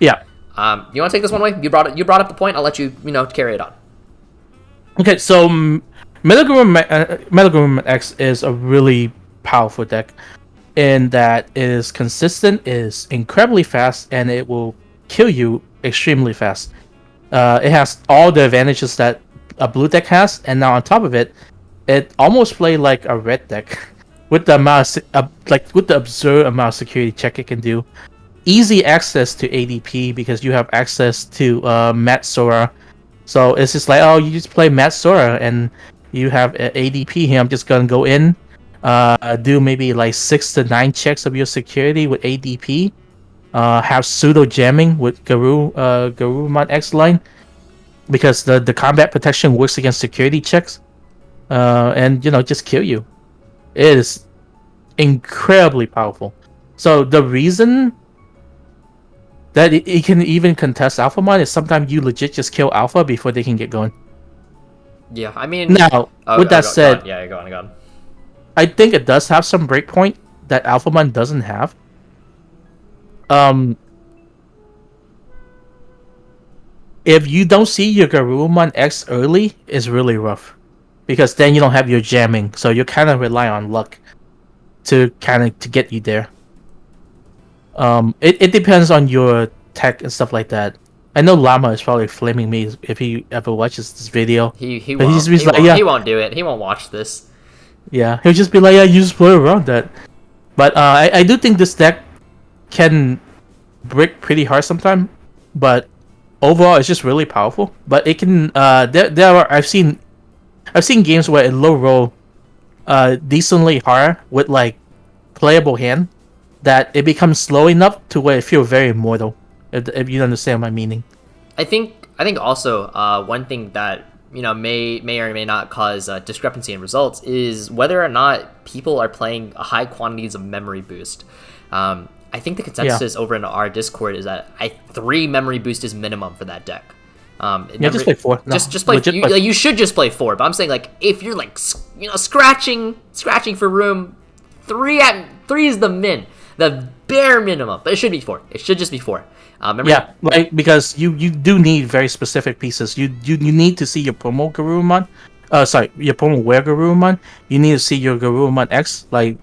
B: Yeah.
A: You want to take this one away? You brought up the point. I'll let you carry it on.
B: Okay, so MetalGarurumon X is a really powerful deck in that it is consistent, is incredibly fast, and it will kill you extremely fast. It has all the advantages that a blue deck has, and now on top of it, it almost plays like a red deck with the amount with the absurd amount of security check it can do. Easy access to ADP because you have access to Mat Sora. So it's just like, you just play Mat Sora and you have ADP here. I'm just gonna go in, do maybe like 6 to 9 checks of your security with ADP. Have pseudo jamming with Garurumon X line because the combat protection works against security checks, and just kill you. It is incredibly powerful. So the reason that it can even contest Alphamon is sometimes you legit just kill Alpha before they can get going.
A: Yeah, I mean.
B: Now, with that said,
A: go on.
B: I think it does have some breakpoint that Alphamon doesn't have. If you don't see your Garurumon X early, it's really rough. Because then you don't have your jamming, so you kind of rely on luck to get you there. It depends on your tech and stuff like that. I know Llama is probably flaming me if he ever watches this video.
A: He won't do it. He won't watch this.
B: Yeah, he'll just be like, yeah, you just play around that. But I do think this deck can brick pretty hard sometimes, but overall it's just really powerful. But it can I've seen games where it low roll decently hard with like playable hand that it becomes slow enough to where it feels very immortal, if you understand my meaning.
A: I think think also one thing that may or may not cause discrepancy in results is whether or not people are playing high quantities of memory boost. I think the consensus over in our Discord is that 3 memory boost is minimum for that deck.
B: Just play 4. No,
A: just play. You should just play 4. But I'm saying like if you're like scratching for room, 3 is the bare minimum. But it should be 4. It should just be 4.
B: Yeah, like because you do need very specific pieces. You need to see your promo Garurumon, your promo WarGreymon. You need to see your Garurumon X. Like,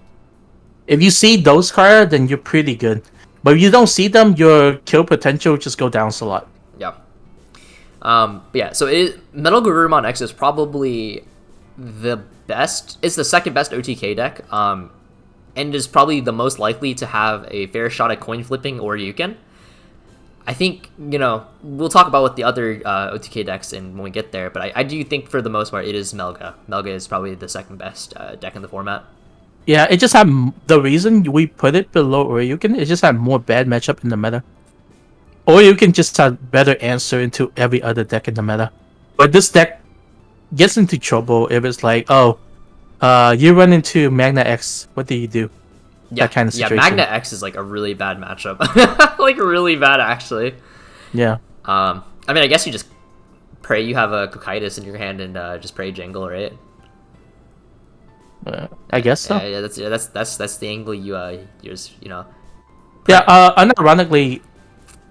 B: if you see those cards, then you're pretty good. But if you don't see them, your kill potential just go down a lot.
A: Yeah. Yeah. So MetalGarurumon X is probably the best. It's the second best OTK deck. And is probably the most likely to have a fair shot at coin flipping or Yuken. I think, we'll talk about what the other OTK decks when we get there, but I do think for the most part it is Melga. Melga is probably the second best deck in the format.
B: Yeah, it just had the reason we put it below Oryuken, it just had more bad matchup in the meta. Oryuken just had better answer into every other deck in the meta. But this deck gets into trouble if it's like, you run into Magna X, what do you do?
A: Yeah,
B: that kind of situation.
A: Yeah, Magna X is like a really bad matchup. Like really bad, actually.
B: Yeah.
A: I mean, I guess you just pray you have a Cocytus in your hand and just pray Jangle, right?
B: I guess so.
A: Yeah, that's the angle you just pray.
B: Yeah. Unironically,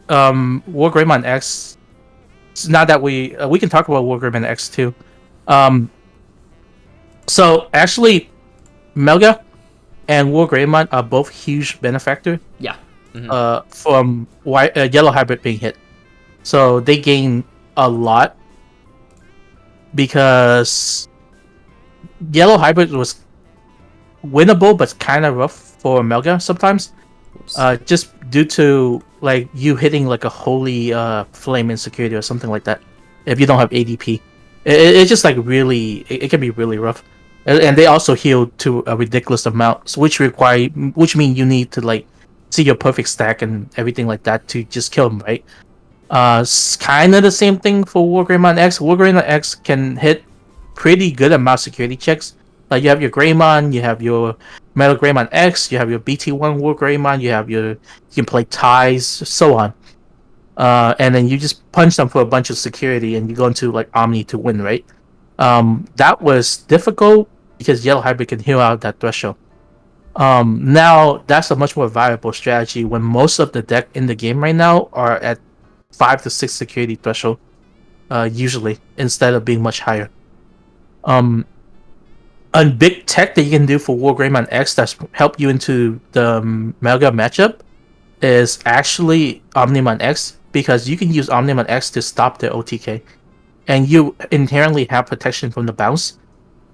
B: WarGreymon X. Now that we can talk about WarGreymon X too. So actually, Melga and WarGreymon are both huge benefactor.
A: Yeah.
B: From Yellow Hybrid being hit, so they gain a lot because Yellow Hybrid was winnable but kind of rough for Melga sometimes. Just due to like you hitting like a holy flame insecurity or something like that. If you don't have ADP, it's just like really it can be really rough. And they also heal to a ridiculous amount, which means you need to like see your perfect stack and everything like that to just kill them, right? It's kind of the same thing for WarGreymon X. WarGreymon X can hit pretty good amount of security checks. Like you have your Greymon, you have your MetalGarurumon X, you have your BT1 WarGreymon, you can play ties, so on. And then you just punch them for a bunch of security, and you go into like Omni to win, right? That was difficult because Yellow Hybrid can heal out that threshold. Now that's a much more viable strategy when most of the deck in the game right now are at 5 to 6 security threshold, usually, instead of being much higher. A big tech that you can do for WarGreymon X that's help you into the Melga matchup is actually Omnimon X, because you can use Omnimon X to stop their OTK, and you inherently have protection from the bounce.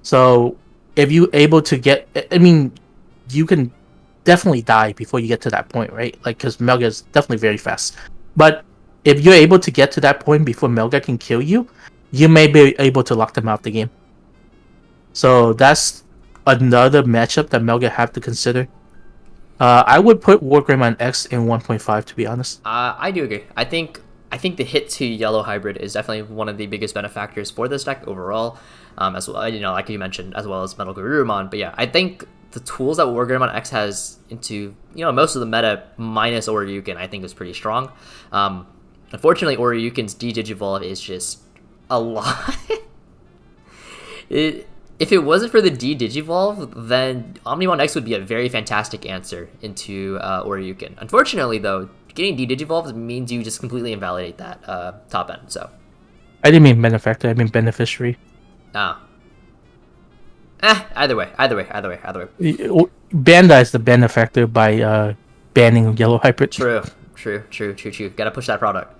B: So if you're able to get, I mean, you can definitely die before you get to that point, right? Like, because Melga is definitely very fast. But if you're able to get to that point before Melga can kill you, you may be able to lock them out the game. So that's another matchup that Melga have to consider. I would put WarGreymon X in 1.5, to be honest.
A: I do agree. I think the hit to Yellow Hybrid is definitely one of the biggest benefactors for this deck overall, as well, like you mentioned, as well as MetalGarurumon. But yeah, I think the tools that WarGreymon X has into most of the meta minus Oryuken, I think is pretty strong. Unfortunately, Oryuken's D-Digivolve is just a lot. If it wasn't for the D-Digivolve, then Omnimon X would be a very fantastic answer into Oryuken. Unfortunately, though, getting D-Digivolve means you just completely invalidate that top end, so.
B: I didn't mean benefactor, I mean beneficiary.
A: Either way.
B: Bandai is the benefactor by banning Yellow Hybrid.
A: True. Gotta push that product.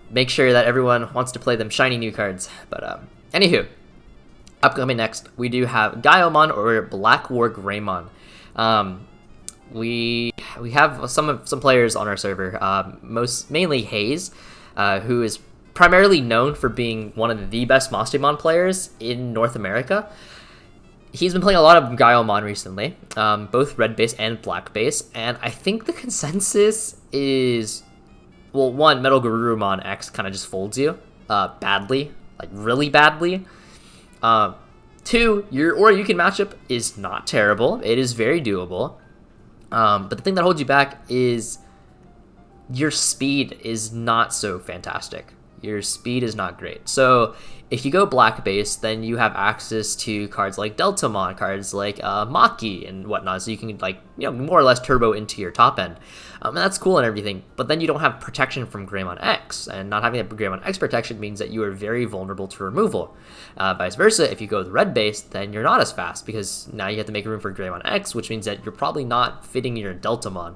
A: Make sure that everyone wants to play them shiny new cards. But, anywho. Upcoming next, we do have Gallantmon or BlackWarGreymon. We have some players on our server, mainly Hayes, who is primarily known for being one of the best Mastemon players in North America. He's been playing a lot of Gallantmon recently, both red base and black base, and I think the consensus is well, one, MetalGarurumon X kind of just folds you badly, like really badly. Two, your Oryukin matchup is not terrible. It is very doable. But the thing that holds you back is your speed is not so fantastic. Your speed is not great. So if you go black base, then you have access to cards like Deltamon, cards like Maki and whatnot, so you can like more or less turbo into your top end. And that's cool and everything, but then you don't have protection from Greymon X, and not having a Greymon X protection means that you are very vulnerable to removal. Vice versa, if you go the red base, then you're not as fast, because now you have to make room for Greymon X, which means that you're probably not fitting your Deltamon.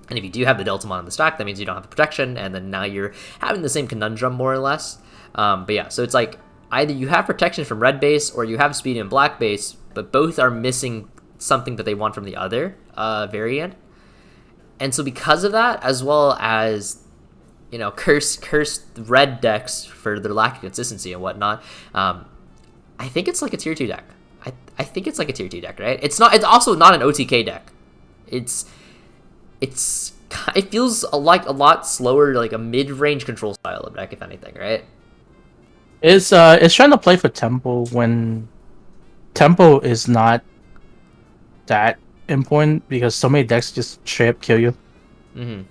A: And if you do have the Deltamon in the stack, that means you don't have the protection, and then now you're having the same conundrum, more or less. But yeah, so it's like, either you have protection from red base, or you have speed in black base, but both are missing something that they want from the other variant. And so because of that, as well as, cursed red decks for their lack of consistency and whatnot, I think it's like a tier 2 deck. I think it's like a tier 2 deck, right? It's also not an OTK deck. It feels like a lot slower, like a mid-range control style of deck, if anything, right?
B: It's trying to play for tempo when tempo is not that important, because so many decks just straight up kill you.
A: Mm-hmm.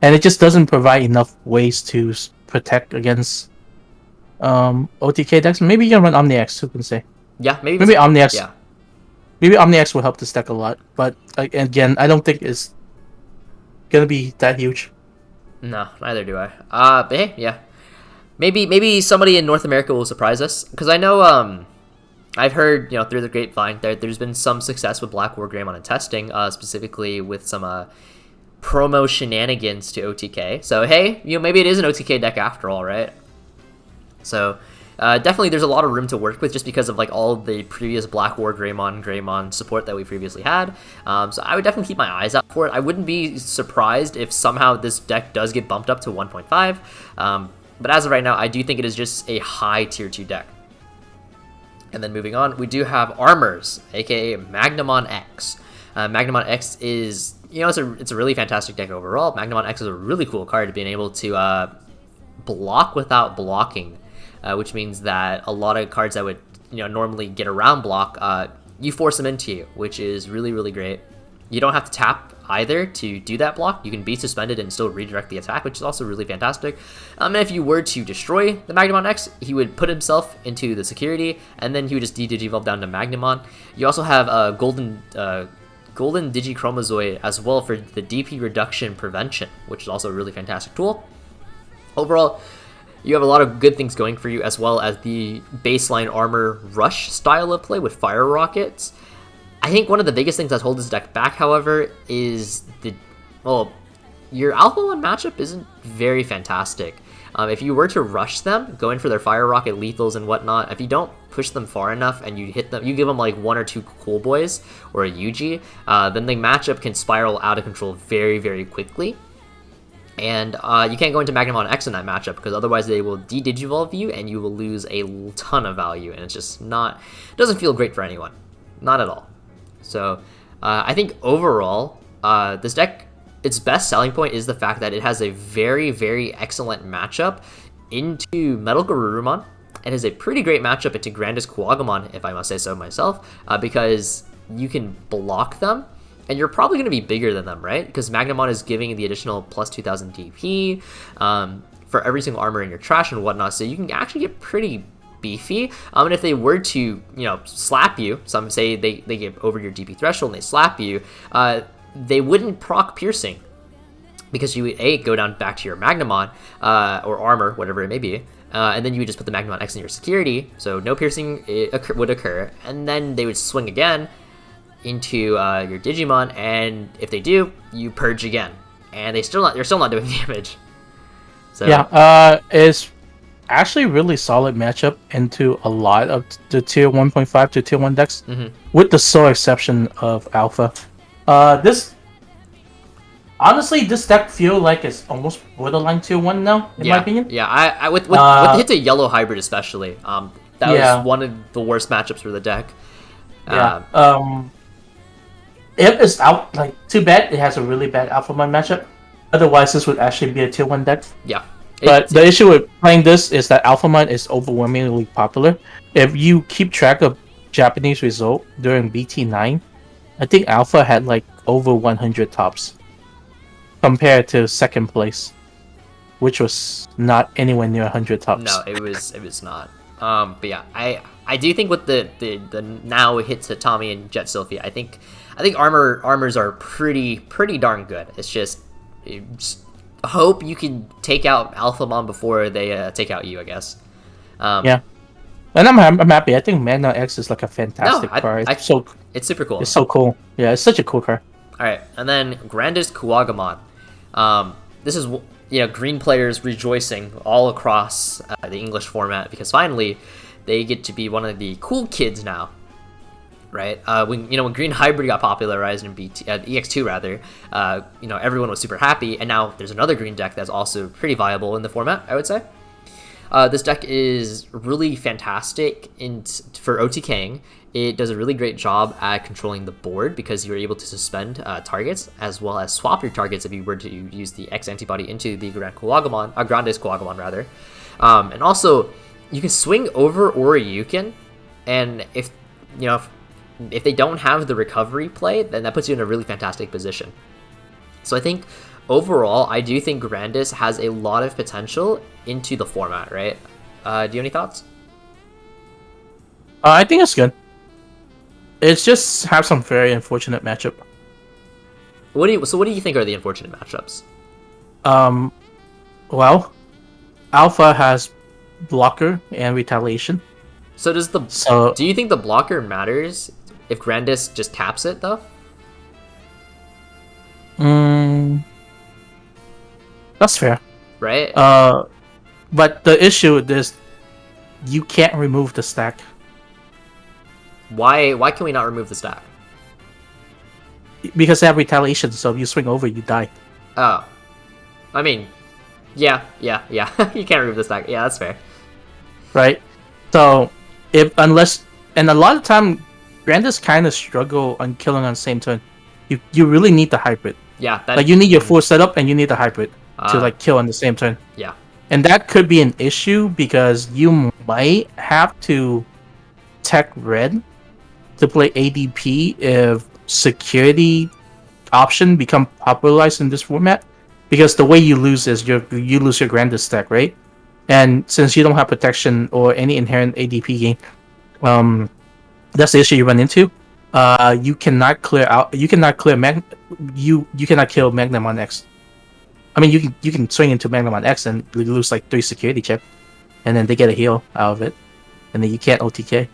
B: And it just doesn't provide enough ways to protect against OTK decks. Maybe you can run Omni X, who can say?
A: Yeah, maybe
B: Omni X.
A: Yeah.
B: Maybe Omni X will help this deck a lot, but again, I don't think it's gonna be that huge.
A: No, neither do I. But hey, yeah. Maybe somebody in North America will surprise us, because I know I've heard through the grapevine there's been some success with BlackWarGreymon in testing, specifically with some promo shenanigans to OTK. So hey, maybe it is an OTK deck after all, right? So definitely there's a lot of room to work with, just because of like all the previous Greymon support that we previously had. So I would definitely keep my eyes out for it. I wouldn't be surprised if somehow this deck does get bumped up to 1.5. But as of right now, I do think it is just a high tier 2 deck. And then moving on, we do have Armors, aka Magnamon X. Magnamon X is, it's a really fantastic deck overall. Magnamon X is a really cool card, being able to block without blocking, which means that a lot of cards that would normally get around block, you force them into you, which is really, really great. You don't have to tap either to do that block. You can be suspended and still redirect the attack, which is also really fantastic. And if you were to destroy the Magnamon X, he would put himself into the security, and then he would just Digivolve down to Magnamon. You also have a golden Digichromazoid as well for the DP reduction prevention, which is also a really fantastic tool. Overall, you have a lot of good things going for you, as well as the baseline armor rush style of play with fire rockets. I think one of the biggest things that's holding this deck back, however, is your Alphamon matchup isn't very fantastic. If you were to rush them, go in for their fire rocket lethals and whatnot, if you don't push them far enough and you hit them, you give them like 1 or 2 cool boys or a Yuji, then the matchup can spiral out of control very, very quickly. And you can't go into Magnamon X in that matchup, because otherwise they will de-digivolve you and you will lose a ton of value, and it's just doesn't feel great for anyone. Not at all. So I think overall, this deck, its best selling point is the fact that it has a very, very excellent matchup into MetalGarurumon. It has a pretty great matchup into GrandisKuwagamon, if I must say so myself, because you can block them, and you're probably going to be bigger than them, right? Because Magnamon is giving the additional plus 2000 DP for every single armor in your trash and whatnot, so you can actually get pretty beefy. And if they were to, slap you, some say they get over your DP threshold and they slap you, they wouldn't proc piercing, because you would go down back to your Magnamon or armor, whatever it may be, and then you would just put the Magnamon X in your security, so no piercing would occur, and then they would swing again into your Digimon, and if they do, you purge again, and they're still not doing damage. So
B: yeah, it's actually really solid matchup into a lot of the tier 1.5 to tier 1 decks, with the sole exception of Alpha. This deck feel like it's almost borderline tier 1 now, in my opinion.
A: Yeah, I with the hit to yellow hybrid especially, that was one of the worst matchups for the deck.
B: If it's out, too bad it has a really bad Alphamon matchup. Otherwise, this would actually be a tier 1 deck.
A: Yeah.
B: But the issue with playing this is that Alphamon is overwhelmingly popular. If you keep track of Japanese result during BT9, I think Alpha had like over 100 tops compared to second place, which was not anywhere near 100 tops.
A: No, it was not. But yeah, I do think with the now hits to Tommy and Jet Sylphia, I think armors are pretty darn good. It's just hope you can take out Alphamon before they take out you, I guess.
B: Yeah, and I'm happy. I think Magnamon X is like a fantastic card.
A: It's super cool.
B: It's so cool. Yeah, it's such a cool card.
A: All right, and then GrandisKuwagamon. This is green players rejoicing all across the English format because finally they get to be one of the cool kids now. Right, when Green Hybrid got popularized in EX2 rather, everyone was super happy, and now there's another green deck that's also pretty viable in the format, I would say. This deck is really fantastic for OTKing. It does a really great job at controlling the board because you're able to suspend targets as well as swap your targets if you were to use the X-Antibody into the GrandisKuwagamon rather. And also, you can swing over Oryukin, and if they don't have the recovery play, then that puts you in a really fantastic position. So I think overall, I do think Grandis has a lot of potential into the format, right? Do you have any thoughts?
B: I think it's good. It's just have some very unfortunate matchup.
A: What do you think are the unfortunate matchups?
B: Well, Alpha has blocker and retaliation.
A: So do you think the blocker matters if Grandis just taps it though?
B: That's fair.
A: Right?
B: But the issue is you can't remove the stack.
A: Why can we not remove the stack?
B: Because they have retaliation, so if you swing over, you die.
A: Oh. I mean, yeah. You can't remove the stack. Yeah, that's fair.
B: Right? So, and a lot of time, Grandis kind of struggle on killing on the same turn. You really need the hybrid.
A: Yeah.
B: You need your full setup, and you need the hybrid to kill on the same turn.
A: Yeah.
B: And that could be an issue because you might have to tech red to play ADP if security option become popularized in this format. Because the way you lose is you lose your Grandis stack, right? And since you don't have protection or any inherent ADP gain, that's the issue you run into. You cannot clear out. You cannot clear you cannot kill Magnamon X. I mean, you can swing into Magnamon X and lose like 3 security check, and then they get a heal out of it, and then you can't OTK.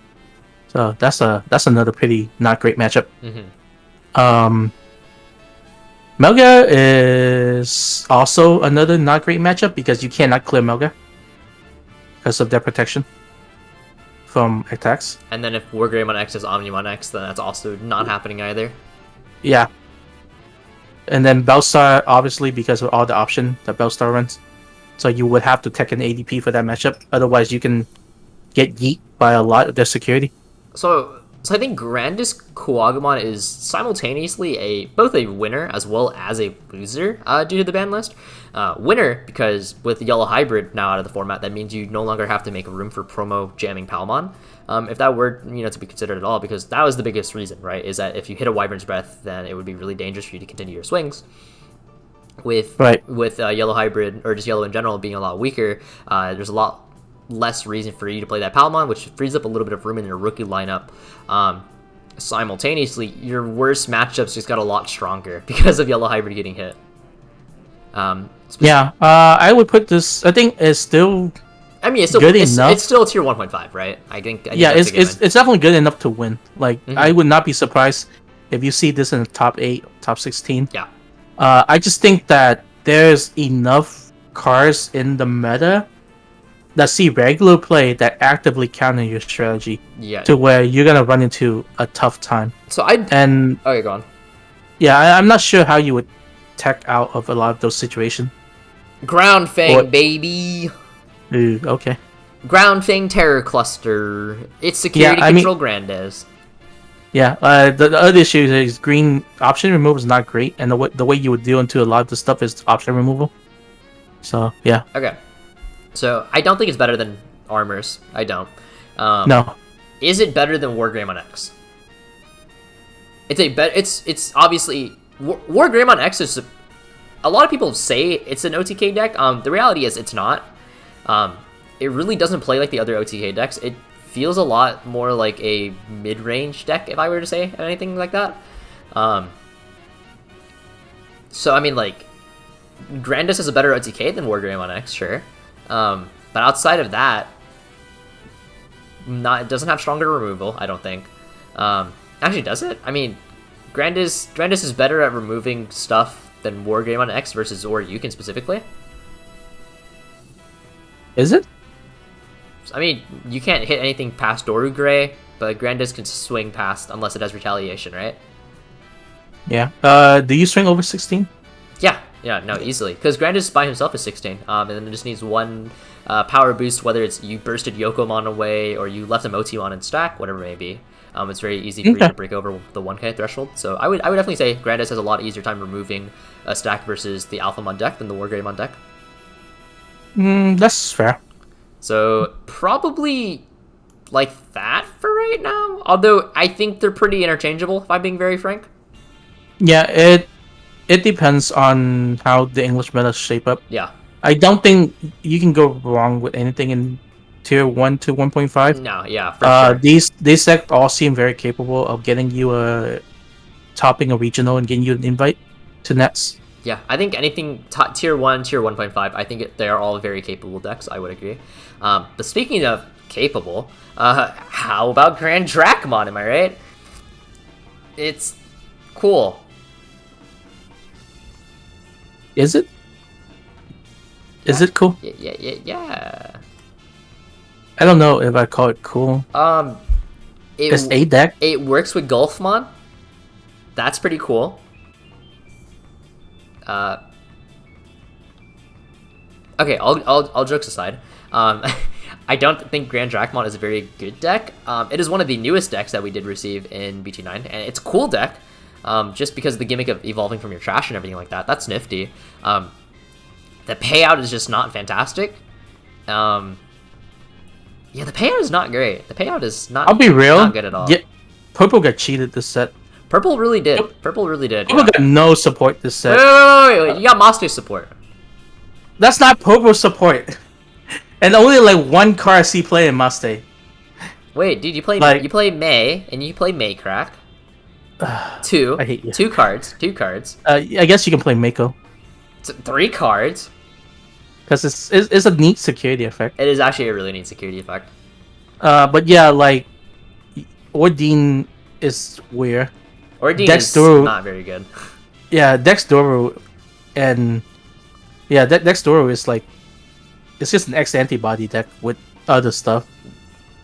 B: So that's another pretty not great matchup.
A: Mm-hmm.
B: Melga is also another not great matchup because you cannot clear Melga because of their protection from attacks.
A: And then if WarGreymon X is Omnimon X, then that's also not happening either.
B: Yeah. And then BeelStar, obviously, because of all the option that BeelStar runs. So you would have to tech an ADP for that matchup. Otherwise, you can get yeet by a lot of their security.
A: So I think GrandisKuwagamon is simultaneously both a winner as well as a loser due to the ban list. Winner because with the Yellow Hybrid now out of the format, that means you no longer have to make room for promo jamming Palmon. If that were to be considered at all, because that was the biggest reason, right? Is that if you hit a Wyvern's Breath, then it would be really dangerous for you to continue your swings. With Yellow Hybrid or just Yellow in general being a lot weaker, there's a lot less reason for you to play that Palmon, which frees up a little bit of room in your rookie lineup. Simultaneously, your worst matchups just got a lot stronger because of Yellow Hybrid getting hit.
B: I would put this. I think it's still.
A: I mean, it's still
B: good enough.
A: It's still tier 1.5, right? I think
B: it's definitely good enough to win. Like I would not be surprised if you see this in the top 8, top 16.
A: Yeah.
B: I just think that there's enough cards in the meta that see regular play that actively counter your strategy to where you're gonna run into a tough time.
A: Okay, go on.
B: Yeah, I'm not sure how you would tech out of a lot of those situations.
A: Ground Fang, baby.
B: Ooh, okay.
A: Ground Fang Terror Cluster. It's security control Grandis.
B: Yeah, the other issue is green option removal is not great, and the way you would deal into a lot of the stuff is option removal. So yeah.
A: Okay. So I don't think it's better than Armors. I don't.
B: No.
A: Is it better than WarGreymon X? It's obviously WarGreymon X is a lot of people say it's an OTK deck. The reality is it's not. It really doesn't play like the other OTK decks. It feels a lot more like a mid-range deck, if I were to say anything like that. So I mean, like, Grandis is a better OTK than WarGreymon X, sure. But outside of that, it doesn't have stronger removal, I don't think. Actually, does it? I mean, Grandis is better at removing stuff than WarGreymon X versus Oryukin specifically.
B: Is it?
A: I mean, you can't hit anything past Doru Gray, but Grandis can swing past unless it has retaliation, right?
B: Yeah. Do you swing over 16?
A: Yeah, no, easily. Because Grandis by himself is 16, and then it just needs one power boost, whether it's you bursted Yokomon away or you left a Motimon in stack, whatever it may be. It's very easy for you to break over the 1k threshold. So I would definitely say Grandis has a lot easier time removing a stack versus the Alphamon deck than the WarGreymon deck.
B: That's fair.
A: So probably like that for right now. Although I think they're pretty interchangeable, if I'm being very frank.
B: Yeah, it depends on how the English meta shape up.
A: Yeah.
B: I don't think you can go wrong with anything in tier 1 to 1.5.
A: No, yeah, for sure.
B: These decks all seem very capable of getting you a topping a regional and getting you an invite to nets.
A: Yeah, I think anything tier 1, tier 1.5, I think they are all very capable decks, I would agree. But speaking of capable, how about GrandisKuwagamon, am I right? It's cool.
B: Is it? Is it cool?
A: Yeah.
B: I don't know if I call it cool. It's a deck.
A: It works with Gallantmon. That's pretty cool. Okay, all jokes aside, I don't think GrandisKuwagamon is a very good deck. It is one of the newest decks that we did receive in BT9, and it's a cool deck, just because of the gimmick of evolving from your trash and everything like that. That's nifty. The payout is just not fantastic. Yeah, the payout is not great. The payout is not.
B: I'll be real.
A: Not good at all.
B: Yeah, Purple got cheated this set.
A: Purple really did. Purple really did.
B: Purple got no support this set.
A: Wait. You got Master support.
B: That's not Purple support. And only like one card I see play in Maste.
A: Wait, dude, you play May and you play Maycrack. Two.
B: I hate you.
A: Two cards.
B: I guess you can play Mako.
A: 3 cards.
B: Because it's a neat security effect.
A: It is actually a really neat security effect.
B: But yeah, like Ordine is weird.
A: Ordine is not very good.
B: Yeah, Dexdoru and Dexdoru is like it's just an X-Antibody deck with other stuff.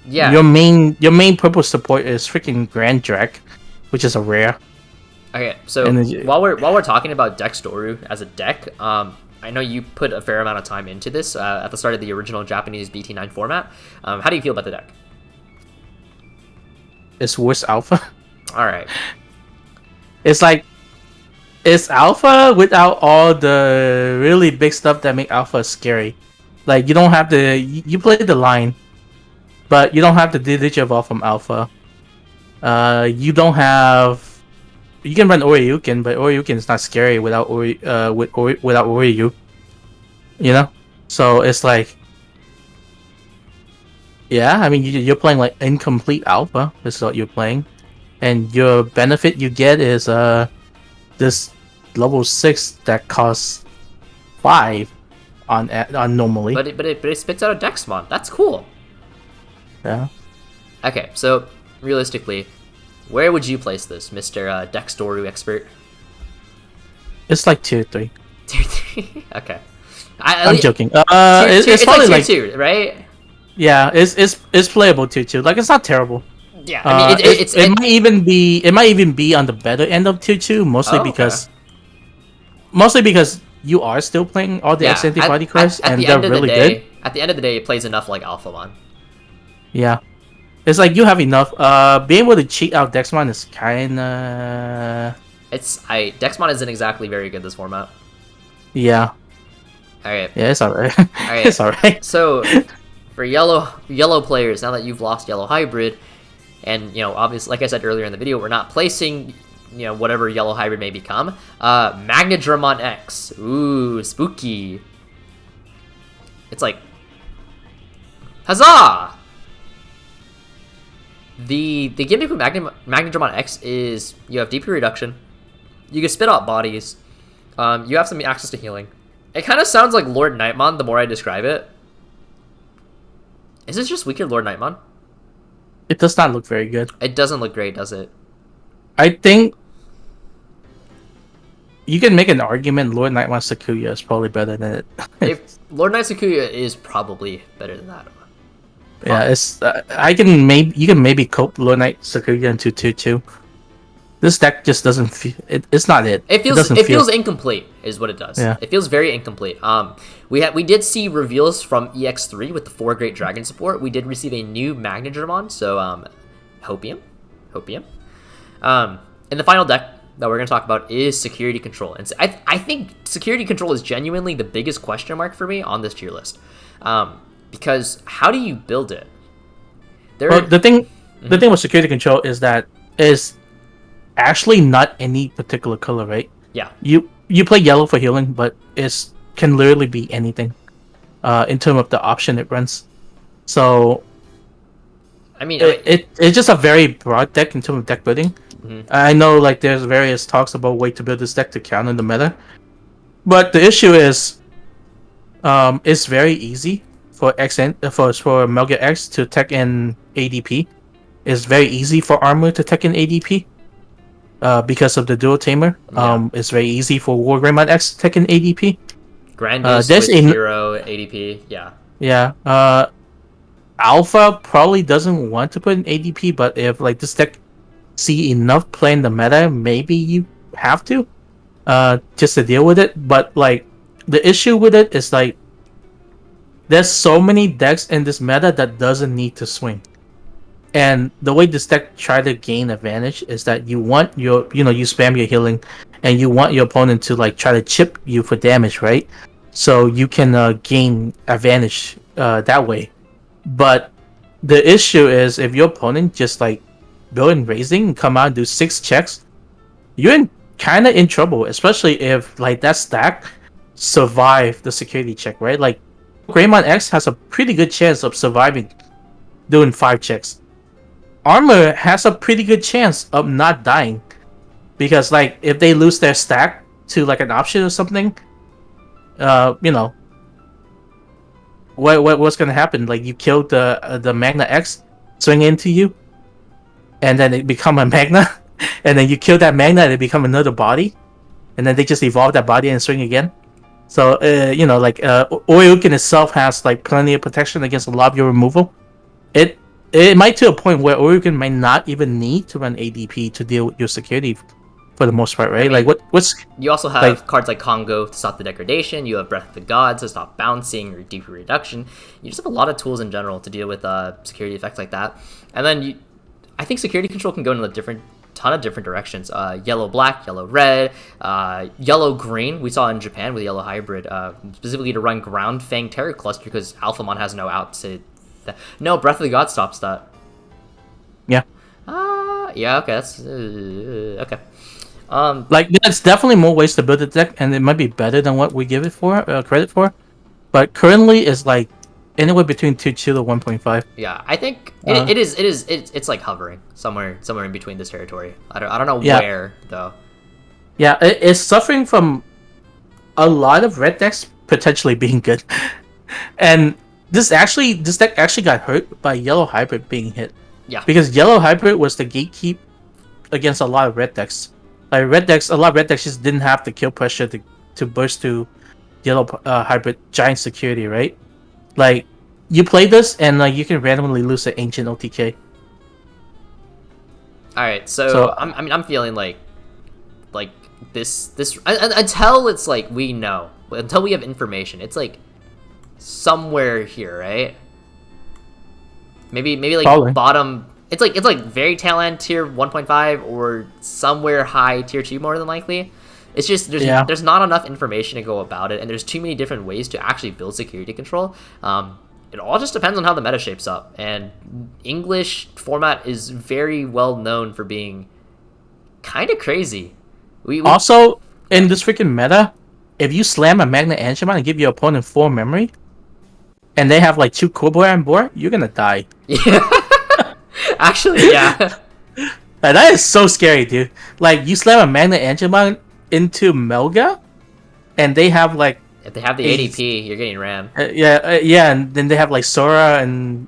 A: Yeah.
B: Your main purple support is freaking GrandisKuwagamon, which is a rare.
A: Okay, so while we're talking about Dexdoru as a deck, I know you put a fair amount of time into this at the start of the original Japanese BT9 format. How do you feel about the deck?
B: It's worse alpha.
A: All right.
B: It's like it's alpha without all the really big stuff that make alpha scary. Like you don't have to you play the line, but you don't have to Digivolve from alpha. You don't have. You can run Oryukin, but Oryukin is not scary without without Oryu. You know, so it's like, yeah. I mean, you're playing like incomplete alpha. This is what you're playing, and your benefit you get is this level 6 that costs 5 on normally.
A: But it spits out a Dexmon. That's cool.
B: Yeah.
A: Okay, so realistically, where would you place this, Mr. Dexdoru expert?
B: It's like tier 3.
A: Tier 3? Okay.
B: I'm joking.
A: It's
B: probably
A: like tier 2, right?
B: Yeah, it's playable tier 2. Like it's not terrible.
A: Yeah, I mean
B: it might even be on the better end of tier 2, mostly because you are still playing all the X-Antibody cards and they're really good.
A: At the end of the day, it plays enough like Alphamon.
B: Yeah. It's like you have enough. Being able to cheat out Dexmon is kinda.
A: Dexmon isn't exactly very good this format.
B: Yeah.
A: Alright.
B: Yeah, it's alright.
A: Alright.
B: It's alright.
A: So, for yellow players, now that you've lost yellow hybrid, and obviously, like I said earlier in the video, we're not placing whatever yellow hybrid may become. Magnadramon X. Ooh, spooky. It's like, huzzah! The gimmick with Magnadramon X is you have DP reduction, you can spit out bodies, you have some access to healing. It kind of sounds like Lord Nightmon the more I describe it. Is this just weaker Lord Nightmon?
B: It does not look very good.
A: It doesn't look great, does it?
B: I think you can make an argument Lord Nightmon Sakuya is probably better than it.
A: If Lord Knight Sakuya is probably better than that.
B: Yeah, it's you can maybe cope Lord Knight Sakuya into 2/2. This deck just doesn't feel it's not it.
A: It feels incomplete, is what it does.
B: Yeah.
A: It feels very incomplete. We did see reveals from EX3 with the 4 Great Dragon support. We did receive a new Magnadramon, so Hopium. And the final deck that we're gonna talk about is Security Control, and I think Security Control is genuinely the biggest question mark for me on this tier list, because how do you build it?
B: The thing with Security Control is that is actually not any particular color, right?
A: Yeah.
B: You play yellow for healing, but it can literally be anything, in terms of the option it runs. So,
A: I mean,
B: it's just a very broad deck in terms of deck building. I know like there's various talks about way to build this deck to counter the meta, but the issue is, it's very easy for MetalGarurumon X to tech in ADP. It's very easy for Armor to tech in ADP. Because of the dual tamer. It's very easy for WarGreymon X to tech in ADP.
A: Grandis with hero ADP, yeah.
B: Yeah. Alpha probably doesn't want to put in ADP, but if like this deck see enough play in the meta, maybe you have to, just to deal with it. But like the issue with it is like there's so many decks in this meta that doesn't need to swing. And the way this deck try to gain advantage is that you want you spam your healing, and you want your opponent to like try to chip you for damage, right? So you can gain advantage that way. But the issue is if your opponent just like build in raising and come out and do 6 checks, you're kind of in trouble, especially if like that stack survive the security check, right? Like Greymon X has a pretty good chance of surviving doing 5 checks. Armor has a pretty good chance of not dying, because like if they lose their stack to like an option or something, what's gonna happen? Like you killed the Magna X, swing into you, and then it become a Magna, and then you kill that Magna and it become another body, and then they just evolve that body and swing again. So Oyukin itself has like plenty of protection against a lot of your removal. It might to a point where Oyukin might not even need to run ADP to deal with your security for the most part, right? I mean, like what's
A: you also have cards like Congo to stop the degradation. You have Breath of the Gods to stop bouncing or DP reduction. You just have a lot of tools in general to deal with security effects like that. And then I think Security Control can go in a ton of different directions. Yellow black, yellow red, yellow green. We saw in Japan with yellow hybrid, specifically to run Ground Fang Terror Cluster because Alphamon has no out to. No, Breath of the God stops that.
B: Yeah.
A: Yeah. Okay. That's okay.
B: Like there's definitely more ways to build a deck, and it might be better than what we give it for credit for. But currently, it's like anywhere between 2.2 to 1.5.
A: Yeah, I think it's like hovering somewhere in between this territory. I don't know where though.
B: Yeah, it's suffering from a lot of red decks potentially being good, and this deck actually got hurt by yellow hybrid being hit.
A: Yeah,
B: because yellow hybrid was the gatekeep against a lot of red decks. Like a lot of red decks just didn't have the kill pressure to burst to yellow hybrid giant security, right? Like you play this and like you can randomly lose an ancient OTK.
A: All right, so I'm feeling like this until it's like we know, until we have information, it's like somewhere here, right? Maybe like
B: Probably.
A: bottom. It's like very tail end tier 1.5 or somewhere high tier 2 more than likely. It's just there's not enough information to go about it, and there's too many different ways to actually build security control. It all just depends on how the meta shapes up, and English format is very well known for being kind of crazy. We
B: also in this freaking meta, if you slam a Magnamon and give your opponent 4 memory, and they have like 2 Cobra on board, you're gonna die.
A: Yeah. Actually, yeah.
B: Like, that is so scary, dude. Like, you slam a Magnamon into Melga, and they have like...
A: If they have the ADP, you're getting ran.
B: Yeah, and then they have like Sora and,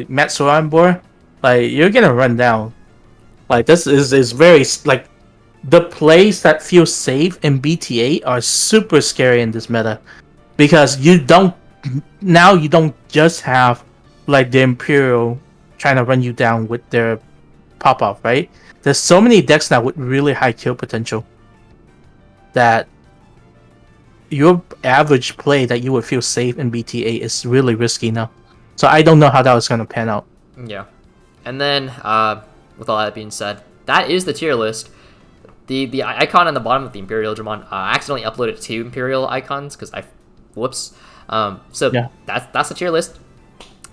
B: Matt Sora on board. Like, you're gonna run down. Like, this is very... Like, the plays that feel safe in BT8 are super scary in this meta. Because you don't just have, like, the Imperial trying to run you down with their pop-off, right? There's so many decks now with really high kill potential that your average play that you would feel safe in BT8 is really risky now. So I don't know how that was going to pan out.
A: Yeah. And then, with all that being said, that is the tier list. The icon on the bottom of the Imperialdramon, I accidentally uploaded 2 Imperial icons because whoops. So yeah. That's the tier list.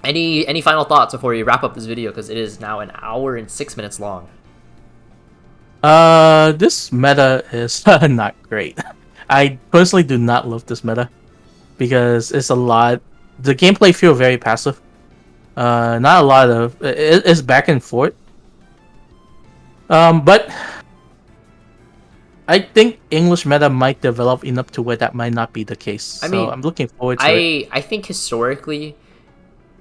A: Any final thoughts before we wrap up this video, because it is now 1 hour and 6 minutes long?
B: This meta is not great. I personally do not love this meta because it's a lot. The gameplay feels very passive. Not a lot of it's back and forth. But I think English meta might develop enough to where that might not be the case. I mean, I'm looking forward to it.
A: I think historically,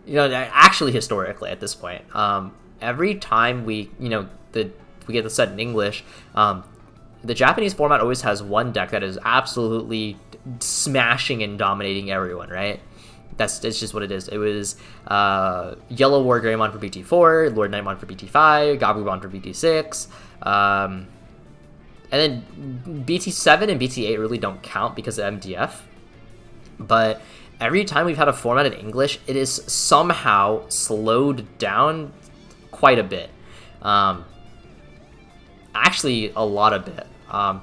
A: actually historically at this point, every time we get the set in English, the Japanese format always has one deck that is absolutely smashing and dominating everyone, right? It's just what it is. It was Yellow WarGreymon for BT4, Lord Knightmon for BT5, Gabumon for BT6, and then BT7 and BT8 really don't count because of MDF. But every time we've had a format in English, it is somehow slowed down quite a bit. Actually, a lot of bit.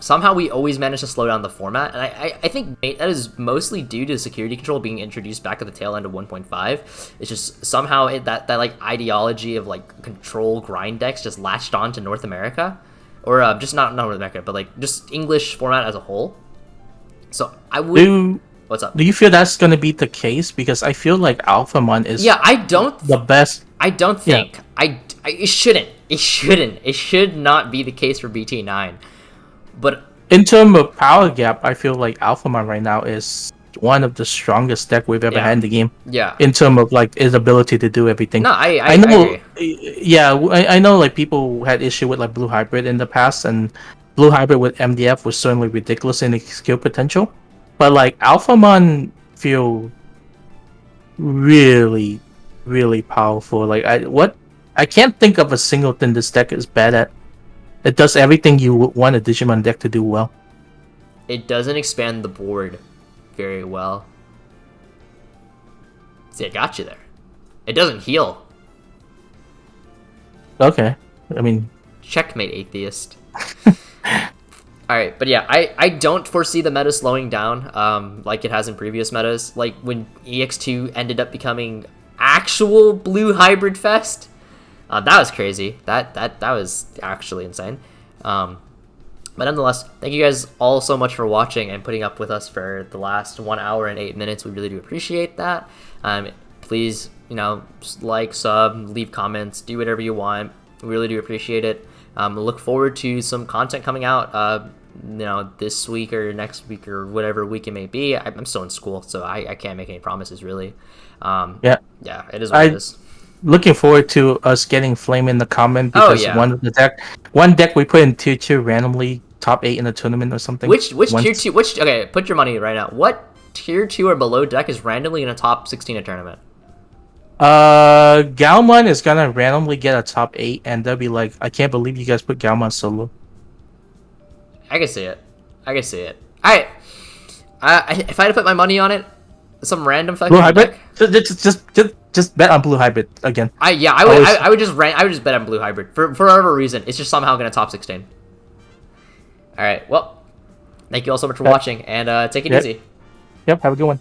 A: Somehow we always manage to slow down the format, and I think that is mostly due to security control being introduced back at the tail end of 1.5. It's just somehow that like ideology of like control grind decks just latched on to North America, or just not North America, but like just English format as a whole. So I would. What's up?
B: Do you feel that's gonna be the case? Because I feel like Alphamon is the best.
A: I don't think it shouldn't. It should not be the case for BT9. But
B: in terms of power gap, I feel like Alphamon right now is one of the strongest deck we've ever had in the game.
A: Yeah.
B: In terms of like his ability to do everything.
A: No, I know.
B: Yeah, I know. Like people had issue with like Blue Hybrid in the past, and Blue Hybrid with MDF was certainly ridiculous in its skill potential. But like Alphamon feel really, really powerful. Like I can't think of a single thing this deck is bad at. It does everything you would want a Digimon deck to do well.
A: It doesn't expand the board very well. See, I got you there. It doesn't heal.
B: Okay. I mean...
A: Checkmate, atheist. Alright, but yeah, I don't foresee the meta slowing down like it has in previous metas. Like when EX2 ended up becoming actual blue hybrid fest. That was crazy. That was actually insane. But nonetheless, thank you guys all so much for watching and putting up with us for the last 1 hour and 8 minutes. We really do appreciate that. Please, like, sub, leave comments, do whatever you want. We really do appreciate it. Look forward to some content coming out, this week or next week or whatever week it may be. I'm still in school, so I can't make any promises, really. Yeah, it is what it is.
B: Looking forward to us getting Flame in the comment because one deck we put in tier 2 randomly top 8 in the tournament or something.
A: Which tier 2? Okay, put your money right now. What tier 2 or below deck is randomly in a top 16 in a tournament?
B: Gallantmon is gonna randomly get a top 8, and they'll be like, I can't believe you guys put Gallantmon solo.
A: I can see it. Alright. If I had to put my money on it, some random fucking deck.
B: Just just bet on blue hybrid again.
A: I would just bet on blue hybrid for whatever reason. It's just somehow gonna top 16. All right, well, thank you all so much for watching, and take it easy.
B: Yep, have a good one.